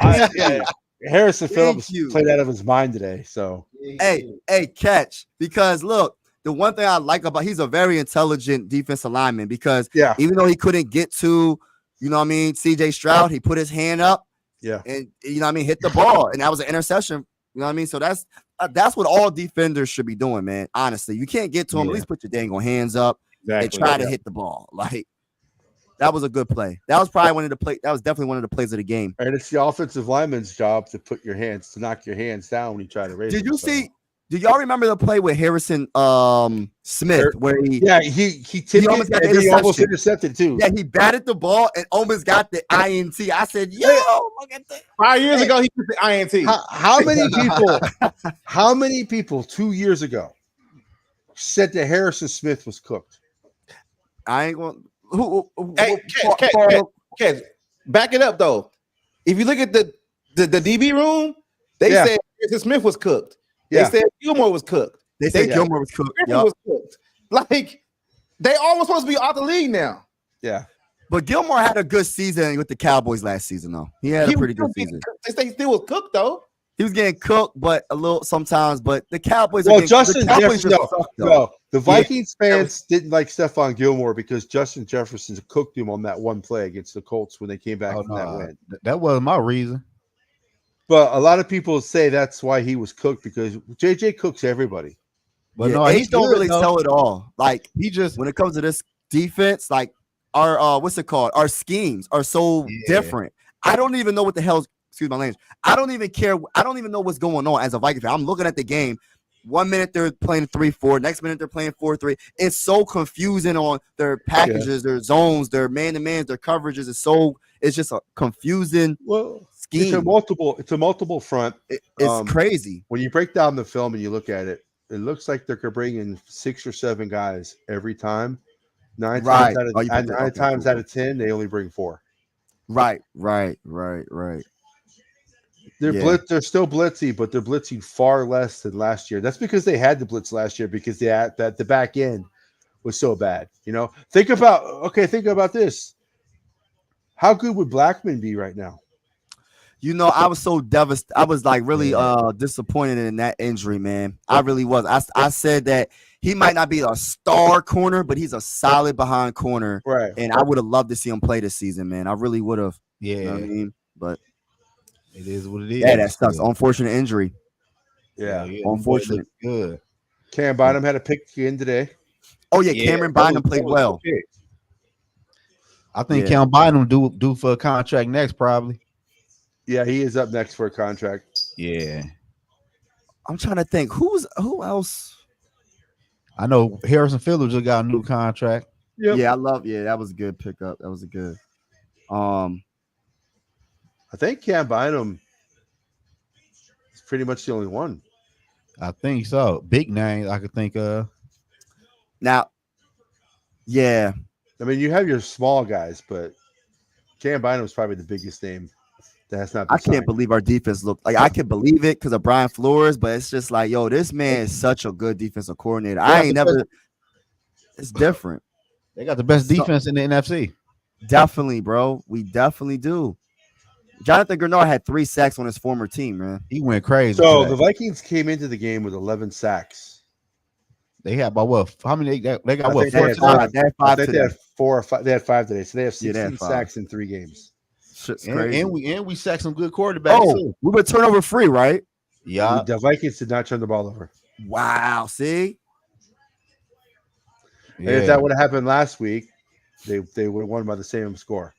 Harrison Thank Phillips you. played out of his mind today. So Hey, catch. Because look, the one thing I like about he's a very intelligent defensive lineman because yeah, even though he couldn't get to, you know what I mean, CJ Stroud, he put his hand up yeah. and you know what I mean, hit the ball, and that was an interception. You know what I mean? So that's what all defenders should be doing, man. Honestly, you can't get to him. At least put your dang on hands up and try to hit the ball. Like that was a good play. That was probably one of the play. That was definitely one of the plays of the game. And it's the offensive lineman's job to knock your hands down when you try to raise. Did them, you so. see? Do y'all remember the play with Harrison Smith where he? Yeah, he tipped almost it got the and he almost interception. intercepted too. Yeah, he batted the ball and almost got the INT. I said, "Yo, look at that." 5 years ago, he took the INT. How many people 2 years ago said that Harrison Smith was cooked? I ain't going. Hey, catch. Back it up though. If you look at the DB room, they said Harrison Smith was cooked. They said Gilmore was cooked. They said Gilmore was cooked. Griffin was cooked. Like they almost supposed to be out the league now. Yeah. But Gilmore had a good season with the Cowboys last season, though. He had a pretty good season. They say he still was cooked though. He was getting cooked, but a little sometimes. But the Cowboys. Well, the Justin Cowboys Jefferson. just suck, though. No, the Vikings fans didn't like Stephon Gilmore because Justin Jefferson cooked him on that one play against the Colts when they came back from that win. That wasn't my reason. But a lot of people say that's why he was cooked because JJ cooks everybody. But Yeah, no, H he's don't good, really though. tell it all. Like He just when it comes to this defense, like our what's it called? Our schemes are so different. I don't even know what the hell. Excuse my language. I don't even care. I don't even know what's going on as a Viking fan. I'm looking at the game. 1 minute they're playing 3-4. Next minute they're playing 4-3. It's so confusing on their packages, their zones, their man-to-mans, their coverages. It's just a confusing scheme. It's a multiple front. It's crazy. When you break down the film and you look at it, it looks like they're bringing 6 or 7 guys every time. 9 times out of 10, they only bring 4. Right. They're still blitzy, but they're blitzing far less than last year. That's because they had to blitz last year because the back end was so bad. Think about this. How good would Blackman be right now? I was so devastated. I was like really Yeah. disappointed in that injury, man. I really was. I said that he might not be a star corner, but he's a solid behind corner. Right. And I would have loved to see him play this season, man. I really would have. Yeah. You know what I mean? But It is what it is. yeah, that sucks. Unfortunate injury. Yeah. Unfortunate. Good. Cam Bynum had a pick again today. Oh yeah, Cameron Bynum played well. I think Yeah. Cam Bynum due for a contract next, probably. Yeah, he is up next for a contract. Yeah. I'm trying to think who else. I know Harrison Phillips just got a new contract. Yep. Yeah, that was a good pickup. That was a good. I think Cam Bynum is pretty much the only one. I think so. Big name I could think of. Now, yeah. I mean, you have your small guys, but Cam Bynum is probably the biggest name that has not been I can't signed. believe our defense looked like I can believe it because of Brian Flores, but it's just like, yo, this man is such a good defensive coordinator. I ain't never. It's different. They got the best defense in the NFC. Definitely, bro. We definitely do. Jonathan Grenard had 3 sacks on his former team, man. He went crazy. So today. the Vikings came into the game with 11 sacks. They had about what? How many they got? I What? think they 4 had today? five. They had I 5 think today. they had 4 or 5. They had 5 today, so they have Yeah, 16 they had 5. sacks in 3 games. Shit's crazy. And we sacked some good quarterbacks too. we were turnover free, right? Yeah. The Vikings did not turn the ball over. Wow. See? And if that would have happened last week, they would have won by the same score.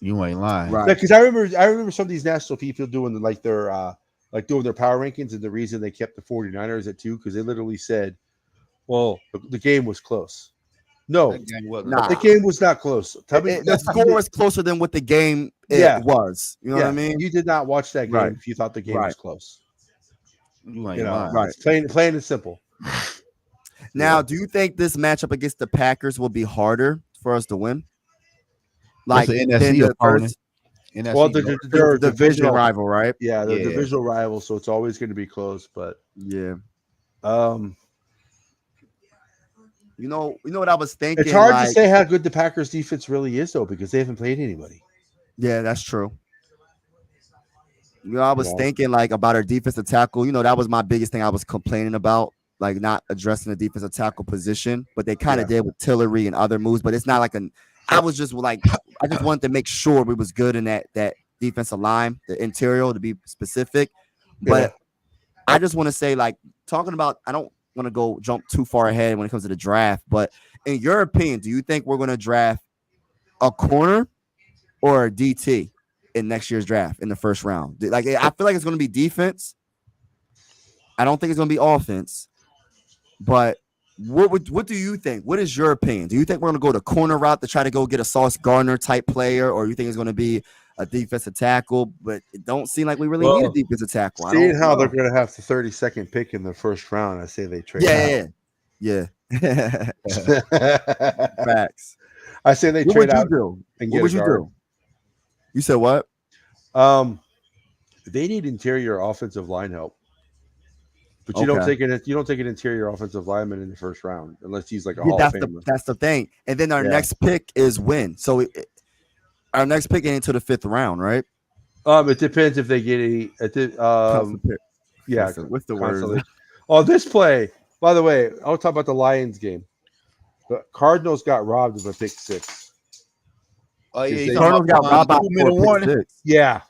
You ain't lying. Right. Because I remember some of these national people doing their power rankings, and the reason they kept the 49ers at 2 because they literally said, well, the game was close. No, That game wasn't. Nah. the game was not close. Tell me The score was closer than what the game was. You know what I mean? You did not watch that game Right. if you thought the game was close. You ain't lying. Right. It's plain and simple. Now, do you think this matchup against the Packers will be harder for us to win? Like It's an than NFC the opponent. first NFC, Well, the they're division rival, right? Yeah, they're Yeah. divisional rivals, so it's always going to be close. But Yeah. um, You know what I was thinking? it's hard like, to say how good the Packers defense really is, though, because they haven't played anybody. Yeah, that's true. I was Yeah. thinking like about our defensive tackle. That was my biggest thing I was complaining about, like not addressing the defensive tackle position. But they kind of did with Tillery and other moves. But it's not like I was just like I just wanted to make sure we was good in that defensive line, the interior to be specific. But I just want to say, like, talking about, I don't want to jump too far ahead when it comes to the draft. But in your opinion, do you think we're going to draft a corner or a DT in next year's draft in the first round? Like, I feel like it's going to be defense. I don't think it's going to be offense. But what do you think? What is your opinion? Do you think we're going to go the corner route to try to go get a Sauce Gardner type player, or you think it's going to be a defensive tackle? But it don't seem like we really need a defensive tackle. Seeing how they're going to have the 32nd pick in the first round, I say they trade. Yeah. out. Facts. I say they What trade would you out. do? And What get would a you guard. do? You said what? They need interior offensive line help, but you Okay. don't take an interior offensive lineman in the first round unless he's like a Hall of Famer. That's the thing. And then our next pick is when. So our next pick ain't into the 5th round, right? It depends if they get What's the word? consolation. Oh, this play. By the way, I'll talk about the Lions game. The Cardinals got robbed of a pick 6. Oh yeah, The Cardinals got robbed by 2-minute 4 warning. pick six. Yeah,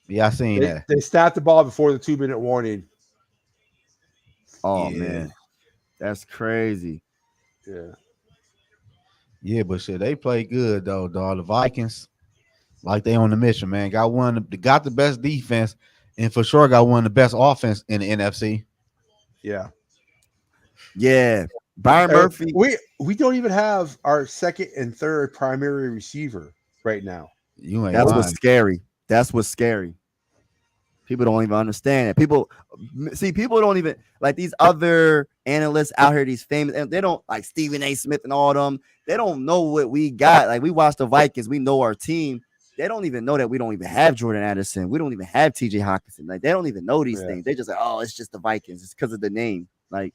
Yeah, I seen that. they snapped the ball before the 2-minute warning. Oh Yeah. man, that's crazy. Yeah, Yeah, but shit, they play good though, dog. The Vikings, like they on the mission, man. Got the best defense, and for sure got one of the best offense in the NFC. yeah. Yeah, Byron Murphy. We don't even have our second and third primary receiver right now. You ain't That's lying. what's scary. That's what's scary. People don't even understand it. People don't even like these other analysts out here, these famous, and they don't like Stephen A. Smith and all them. They don't know what we got. Like we watch the Vikings, we know our team. They don't even know that we don't even have Jordan Addison. We don't even have TJ Hawkinson. Like they don't even know these things. They just like, oh, it's just the Vikings. It's because of the name. Like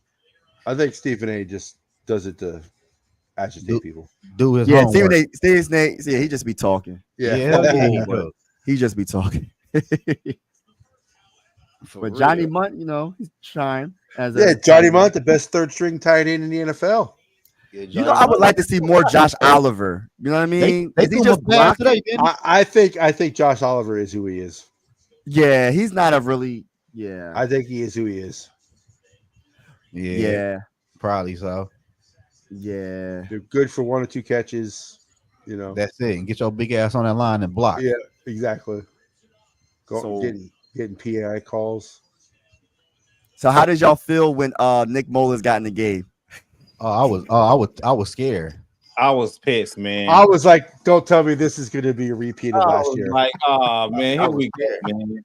I think Stephen A. just does it to agitate people. Do his Yeah, homework. Stephen A. Yeah, he just be talking. Yeah. Hell yeah, he but do. he just be talking. For But Johnny real. Munt, he's trying as Yeah, a Johnny Munt, the best third string tight end in the NFL. Yeah, I would like to see more Josh Oliver. You know what I They mean? they Is he threw him a just pass blocking? today, didn't they? I think Josh Oliver is who he is. Yeah, he's not a really. Yeah, I think he is who he is. yeah, Probably so. yeah. They're good for 1 or 2 catches. That's it. And get your big ass on that line and block. Yeah, exactly. So- Getting PI calls. So how did y'all feel when Nick Mullins got in the game? I was scared. I was pissed, man. I was like, don't tell me this is going to be a repeat of I last was year. like, oh man, here we go, man.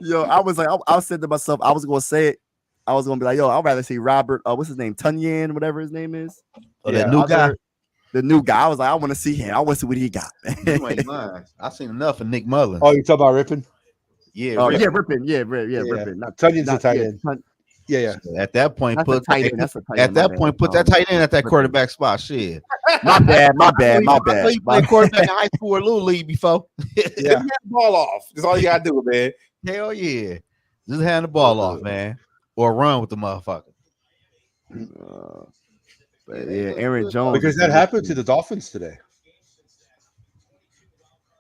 Yo, I was like, I said to myself, I was gonna say it. I was gonna be like, yo, I'd rather see Robert. What's his name? Tunyon, whatever his name is. Oh, that new guy. The new guy. I was like, I want to see him. I want to see what he got. You ain't lying. I seen enough of Nick Mullins. Oh, you talking about Rippin? Yeah, Oh Rick. yeah, Rippin. Yeah, Rippin. Not Tunyon's a tight yeah, end. Yeah. At that point, That's a tight end. That's a tight at end. My that bad. point, put that tight end at that Rippin. quarterback spot. Shit. My bad. I know you played quarterback in high school or little league before. Yeah. Hand the ball off. That's all you gotta do, man. Hell yeah. Just hand the ball off, man. Or run with the motherfucker. But yeah, Aaron Jones. Because that happened to the Dolphins today.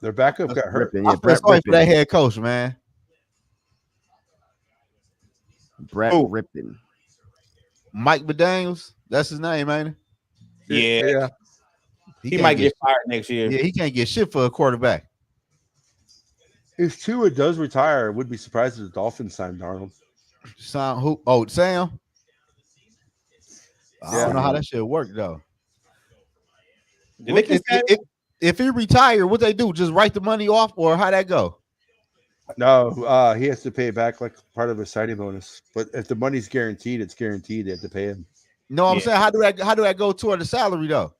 Their backup got hurt. Rippin, I yeah, feel Brett sorry for that Rippin. head coach, man. Brett Oh. Rippin. Mike McDaniels, that's his name, ain't Yeah, Yeah. he can't might get fired next year. Yeah, he can't get shit for a quarterback. If Tua does retire, I would be surprised if the Dolphins signed Darnold. Sam who? Oh, Sam. I Yeah. don't know how that shit worked though. Did they keep that? If he retired, what they do? Just write the money off, or how that go? No, he has to pay it back like part of a signing bonus. But if the money's guaranteed, it's guaranteed. They have to pay him. No, I'm Yeah. saying how do that go toward the salary though?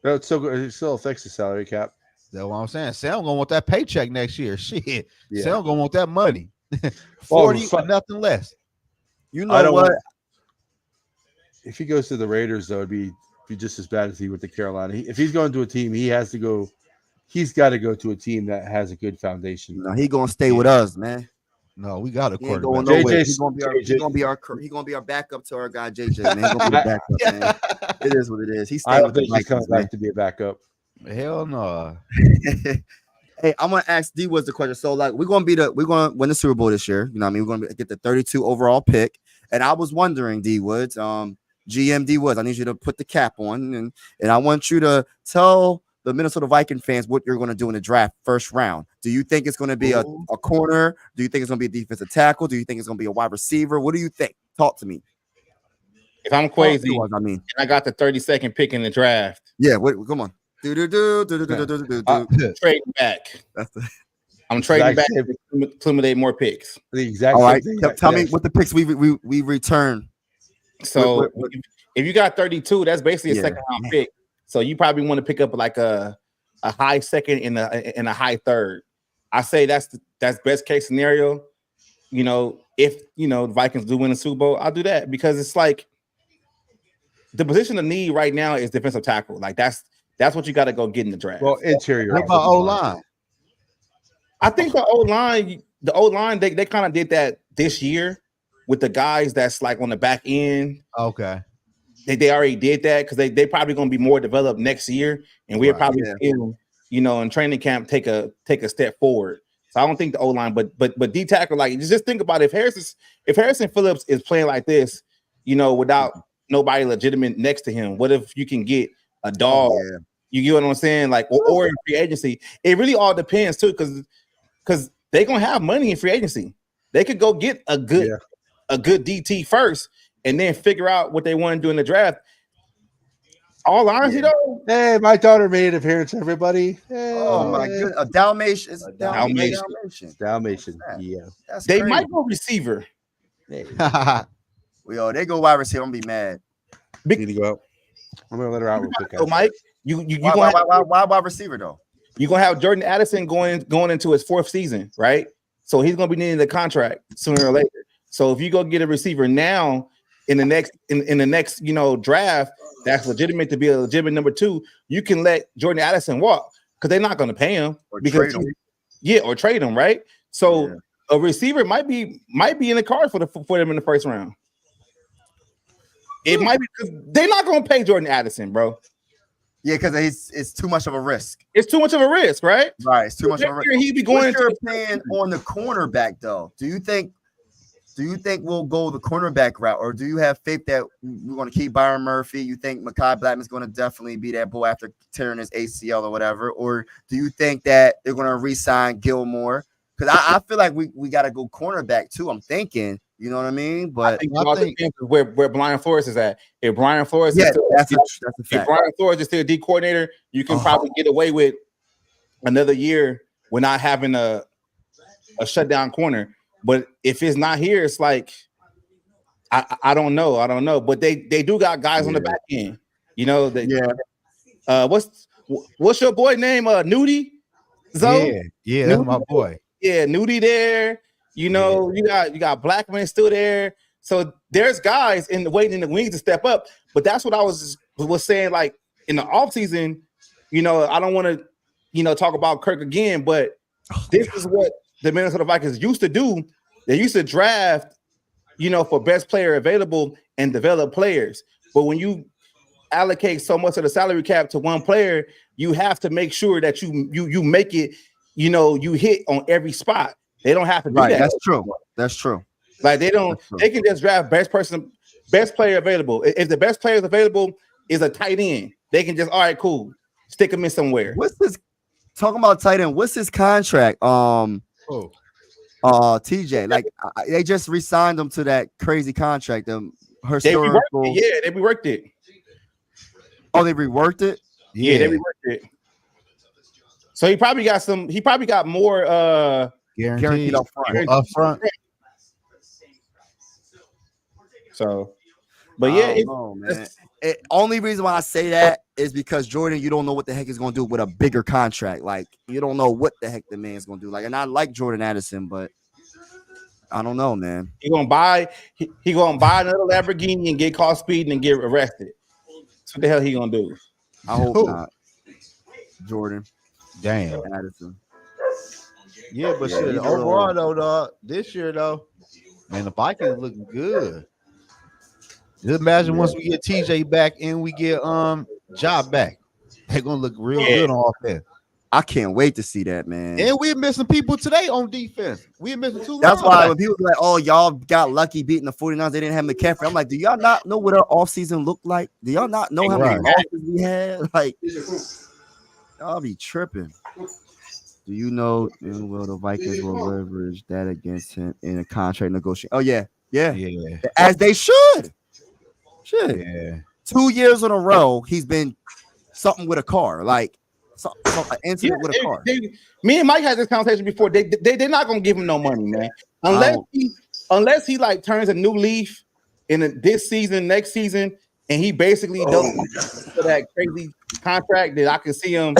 No, it still affects the salary cap. That's what I'm saying. Sam gonna want that paycheck next year. Shit, Yeah. Sam gonna want that money. 40 fuck. or nothing less. You I know don't what? want- If he goes to the Raiders, though, it'd be just as bad as he went to Carolina. If he's going to a team, he has to go. He's got to go to a team that has a good foundation. No, he gonna stay with us, man. No, we got a He ain't going quarterback. nowhere. JJ He gonna be our backup to our guy JJ. Man, he gonna be the backup, man. It is what it is. He's I staying don't with the think he's coming Vikings, man. back to be a backup. Hell no. Hey, I'm gonna ask D Woods the question. So, like, we're gonna win the Super Bowl this year. You know what I mean? We're gonna get the 32 overall pick. And I was wondering, D Woods, GM D Woods, I need you to put the cap on and I want you to tell the Minnesota Viking fans what you're gonna do in the draft first round. Do you think it's gonna be a corner? Do you think it's gonna be a defensive tackle? Do you think it's gonna be a wide receiver? What do you think? Talk to me. If I'm Talk crazy, to us, I mean, and I got the 32nd pick in the draft, yeah. Come on. trading back. That's the, I'm trading back Exact to accumulate more picks. The exact all same right. thing. Tell me Yes. what the picks we return. So What- if you got 32, that's basically a Yeah. second round pick. So you probably want to pick up like a high second and a high third. I say that's best case scenario. You know, if the Vikings do win the Super Bowl, I'll do that because it's like the position of need right now is defensive tackle. Like that's what you got to go get in the draft. Well, interior. What about O line? I think the O line, they kind of did that this year with the guys that's like on the back end. Okay. They already did that because they probably going to be more developed next year, and we'll Right, probably see them, in training camp take a step forward. So I don't think the O line, but D tackle, like just think about it. If Harrison Phillips is playing like this, without nobody legitimate next to him, what if you can get a dog? Yeah. You get what I'm saying? Like or in free agency, it really all depends too, because they're gonna have money in free agency. They could go get a good DT first, and then figure out what they want to do in the draft. All honesty, though, Hey, my daughter made an appearance, everybody. Hey. Oh my goodness, a Dalmatian. It's a Dalmatian. Dalmatian. What's that? Yeah. That's they crazy. might go receiver. Yo, they go wide receiver. I'm gonna be mad. Need to go out. I'm gonna let her out real quick. So, guys. Mike, you Why wide receiver though? you're gonna have Jordan Addison going into his 4th season, right? So he's gonna be needing a contract sooner or later. So if you go get a receiver now, in the next draft that's legitimate to be a legitimate number 2, you can let Jordan Addison walk because they're not going to pay him Or because trade him. or trade him, right? So a receiver might be in the card for them in the first round. It might be because they're not going to pay Jordan Addison, bro. Yeah, because it's too much of a risk. It's too much of a risk, right? Right, it's too much of a risk. He'd be going What's your opinion on the cornerback, though? Do you think we'll go the cornerback route, or do you have faith that we're going to keep Byron Murphy? You think Mekhi Blackman's going to definitely be that boy after tearing his ACL or whatever? Or do you think that they're going to re-sign Gilmore? Because I feel like we got to go cornerback too. I'm thinking, you know what I mean? But I think where Brian Flores is at. If Brian Flores that's a if fact. Brian Flores is still a D coordinator, you can probably get away with another year with not having a shutdown corner. But if it's not here, it's like I don't know. But they do got guys on the back end. You know, what's your boy name? Nudie? Zoe? Yeah, that's my boy. Yeah, Nudie there. You know, you got Blackman still there. So there's guys waiting in the wings to step up. But that's what I was saying, like in the offseason, I don't want to, talk about Kirk again, but this is what the Minnesota Vikings used to do. They used to draft, for best player available and develop players. But when you allocate so much of the salary cap to one player, you have to make sure that you make it, you hit on every spot. They don't have to do that. That's true. Like they can just draft best player available. If the best player available is a tight end, they can just, all right, cool, stick him in somewhere. What's this? Talking about tight end, what's his contract? TJ, like they just re-signed him to that crazy contract. They reworked it. Oh, they reworked it? Yeah, they reworked it. So he probably got more guaranteed up front. So, but yeah, only reason why I say that is because Jordan, you don't know what the heck he's gonna do with a bigger contract. Like you don't know what the heck the man's gonna do. Like, and I like Jordan Addison, but I don't know, man. He gonna buy another Lamborghini and get caught speeding and get arrested. That's what the hell he gonna do? I hope not. Jordan, damn Addison. Yeah, but shit, overall though, dog, this year though, man, the Vikings looking good. Just imagine once we get TJ back and we get Job back, they're gonna look real good on offense. I can't wait to see that, man. And we're missing people today on defense. We're missing 2. That's why when people be like, "Oh, y'all got lucky beating the 49ers, they didn't have McCaffrey." I'm like, do y'all not know what our offseason looked like? Do y'all not know how many losses we had? Like, y'all be tripping. Do you know the Vikings will leverage that against him in a contract negotiation? Oh, yeah. As they should. Yeah. 2 years in a row, he's been something with a car. Like, an incident with a car. Me and Mike had this conversation before. They're not gonna give him no money, man. Unless he like turns a new leaf in this season, next season, and he basically does for that crazy contract that I can see him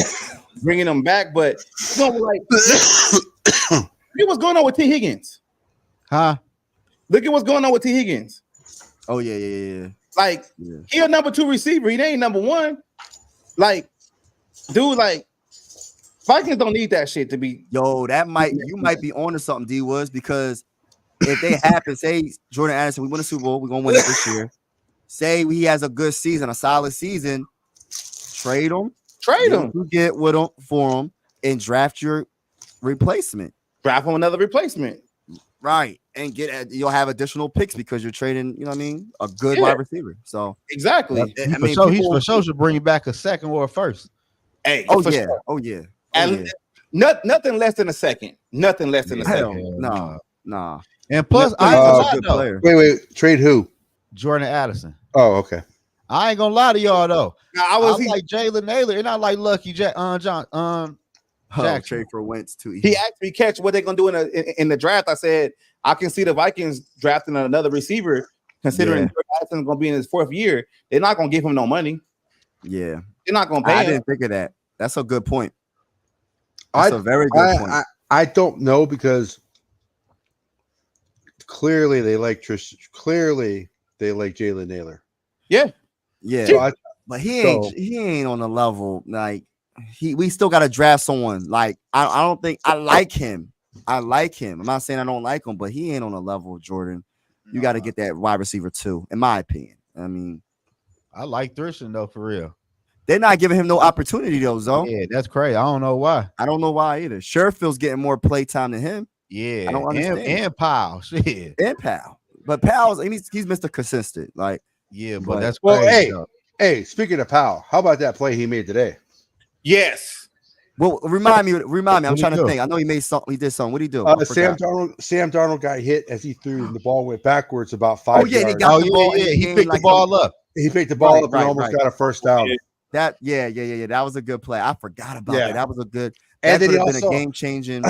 bringing him back. But like, look at what's going on with T. Higgins. Look at what's going on with T. Higgins. Oh yeah. Like he a number 2 receiver. He ain't number 1. Like. Dude, like Vikings don't need that shit to be. Yo, you might be on to something, D Woods, because if they happen, say Jordan Addison, we win a Super Bowl, we're gonna win it this year. Say he has a good season, a solid season, trade him. You get with him for him and draft your replacement. Draft him another replacement. Right. And you'll have additional picks because you're trading, you know what I mean, a good wide receiver. So exactly. He for sure should bring you back a second or a first. Hey, sure. Nothing less than a second. Nothing less than a second. Nah. And plus, wait. Trade who? Jordan Addison. Oh, okay. I ain't gonna lie to y'all though. I like Jalen Naylor, and I like Lucky Jackson. Trade for Wentz too. He asked me catch what they're gonna do in the draft. I said I can see the Vikings drafting another receiver, considering Jordan Addison's gonna be in his 4th year. They're not gonna give him no money. Yeah. They're not gonna pay him. I didn't think of that. That's a good point. That's a very good point. I don't know because clearly they like Trish. Clearly they like Jalen Naylor. Yeah. Yeah, So but he ain't on the level. Like we still got to draft someone. Like I don't think I like him. I like him. I'm not saying I don't like him, but he ain't on the level of Jordan. You got to get that wide receiver too, in my opinion. I mean, I like Thurston though, for real. they're not giving him no opportunity though, Zo. Yeah, that's crazy. I don't know why. I don't know why either. Sherfield's getting more play time than him. Yeah, I don't understand. And Powell, shit. And Powell, but Powell's he's Mr. Consistent. Like, Yeah, but But- that's Well, crazy. though. hey, speaking of Powell, how about that play he made today? Yes. well, remind me. I'm What'd he trying to do? think. I know he made something. He did something. What did he do? I Sam forgot. Darnold got hit as he threw, and the ball went backwards about 5 Oh, yeah, and he yards. got Oh the ball yeah, in yeah. the He game picked like the ball up. He picked the ball Right, up and right, almost right. got a first down. That That was a good play. I forgot about Yeah. that. That was a good. And That then could he have been a also game changing.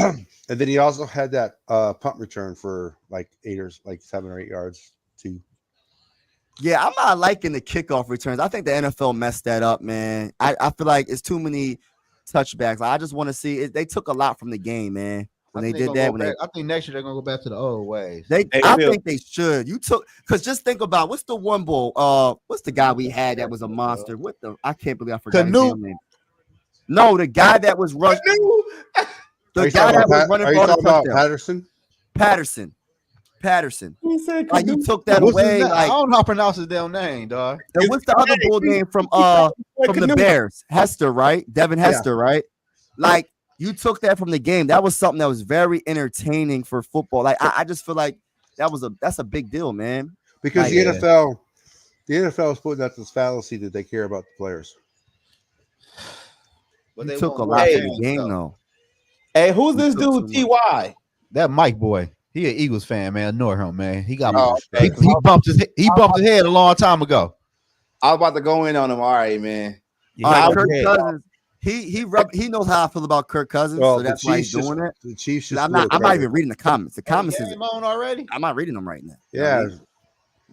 and then he also had that punt return for like 7 or 8 yards too. Yeah, I'm not liking the kickoff returns. I think the NFL messed that up, man. I feel like it's too many touchbacks. I just want to see it. They took a lot from the game, man. When they did that, I think next year they're gonna go back to the old ways. They I will. think they should. You took because just think about what's the one bull. What's the guy we had that was a monster? What the? I can't believe I forgot his Canoe. damn name. No, the guy that was rushing. Are The you guy talking that was about, running are you for the talking about touchdown. Patterson? Patterson. He said Like you Canoe. took that What's his away. name? I Like don't know how to pronounce his damn name, dog. and what's the other bull name from the Bears? Hester, right? Devin Hester, right? Like you took that from the game. That was something that was very entertaining for football. Like I just feel like that's a big deal, man. Because Like, the NFL is putting out this fallacy that they care about the players. But You they took a won't lot let from him, the game, though. though. Hey, who's You this took dude? too Ty. That Mike boy, he an Eagles fan, man. Ignore him, man. He got Oh, okay. he bumped his head a long time ago. I was about to go in on him. All right, man. All right, How Kirk bad? Cousins. He knows how I feel about Kirk Cousins, Well, so that's why he's doing it. The Chiefs just I'm blew not. it I'm not right. even reading the comments. The comments is. Game on already. I'm not reading them right now. You know what I Yeah, mean?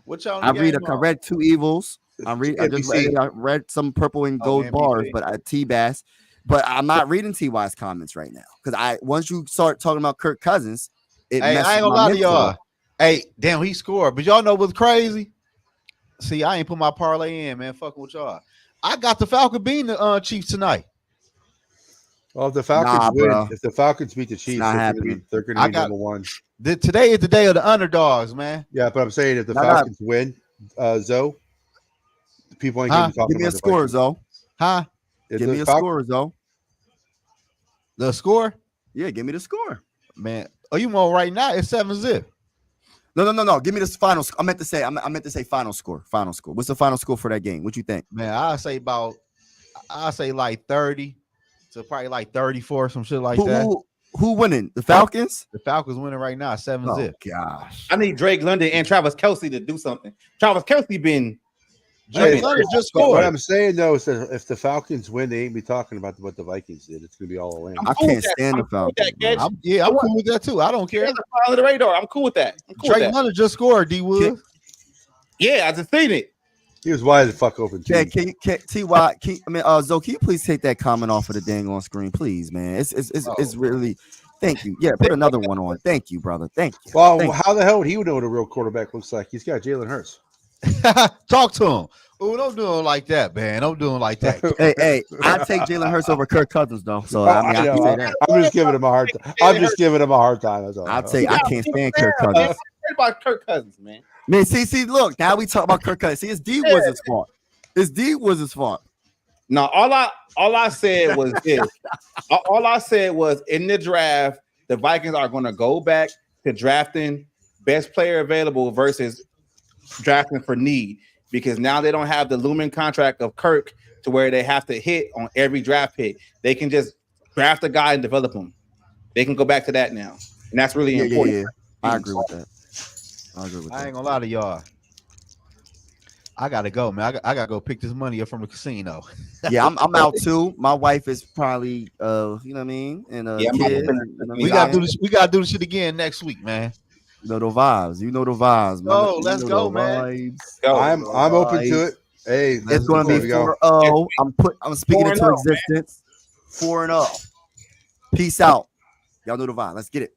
What y'all? I read Two Evils. I NBC. read some purple and gold NBC. bars, but T-Bass. But I'm not reading T.Y.'s comments right now because once you start talking about Kirk Cousins, it Hey, messes I ain't gonna my lie to mental y'all. up. Hey, damn, he scored. But y'all know what's crazy? See, I ain't put my parlay in, man. Fucking with y'all. I got the Falcon beating the Chiefs tonight. well, if the Falcons Nah, win, bro. if the Falcons beat the Chiefs, not they're happening. going I to be got- number one. Today is the day of the underdogs, man. Yeah, but I'm saying if the Nah, Falcons win, Zoe, people ain't going to be talking Give me a about the score, Vikings. Zo. Huh? If Give the me a Fal- score, Zo. The score, Yeah, give me the score. man. Oh, you want right now? It's 7-0. No. Give me this final. I meant to say final score. Final score. What's the final score for that game? What you think? Man, I say like 30 to probably like 34, some shit like that. Who winning? The Falcons? The Falcons winning right now, 7-0. Oh gosh. I need Drake London and Travis Kelce to do something. Travis Kelce been Drake Hey, London just But what scored. I'm saying though is that if the Falcons win, they ain't be talking about what the Vikings did. It's going to be all around. I cool can't with that. stand the I'm cool with that, Falcons. Kedge. bro. I'm cool with that too. I don't care. That's a fly under the radar. I'm cool with that. I'm cool with Drake that. London just scored, D Wood. Yeah, I just seen it. He was wide the fuck open too. Yeah, Ty, Zo, can you please take that comment off of the dang on screen, please, man? It's really. Thank you. Yeah, put another one on. Thank you, brother. Thank you. Well, Thank how the hell would he know what a real quarterback looks like? He's got Jalen Hurts. Talk to him. Oh, don't do him like that, man. Don't do him like that. Hey, I take Jalen Hurts over Kirk Cousins though. So Oh, I can know. say that. I'm just giving him a hard time. I'm just giving him a hard time. That's all. I can't stand Kirk Cousins. What about Kirk Cousins, man? Man, see, look, now we talk about Kirk Cousins. See, his D was his fault. His D was his fault. No, all I said was this. All I said was in the draft, the Vikings are going to go back to drafting best player available versus drafting for need because now they don't have the looming contract of Kirk to where they have to hit on every draft pick. They can just draft a guy and develop him. They can go back to that now, and that's really important. Yeah. I agree with that. I ain't gonna lie to y'all. I gotta go, man. I gotta go pick this money up from the casino. Yeah, I'm out too. My wife is probably you know what I mean, and Yeah, I'm kid. not- You know what We I'm gotta do saying? this. We gotta do this shit again next week, man. You know the vibes. You know the vibes. man. Go, You let's know go, the man. vibes. Go. I'm open to it. Hey, It's gonna there be we go. 4-0. I'm speaking 4-0, into existence. 4-0. Peace out. Y'all know the vibe. Let's get it.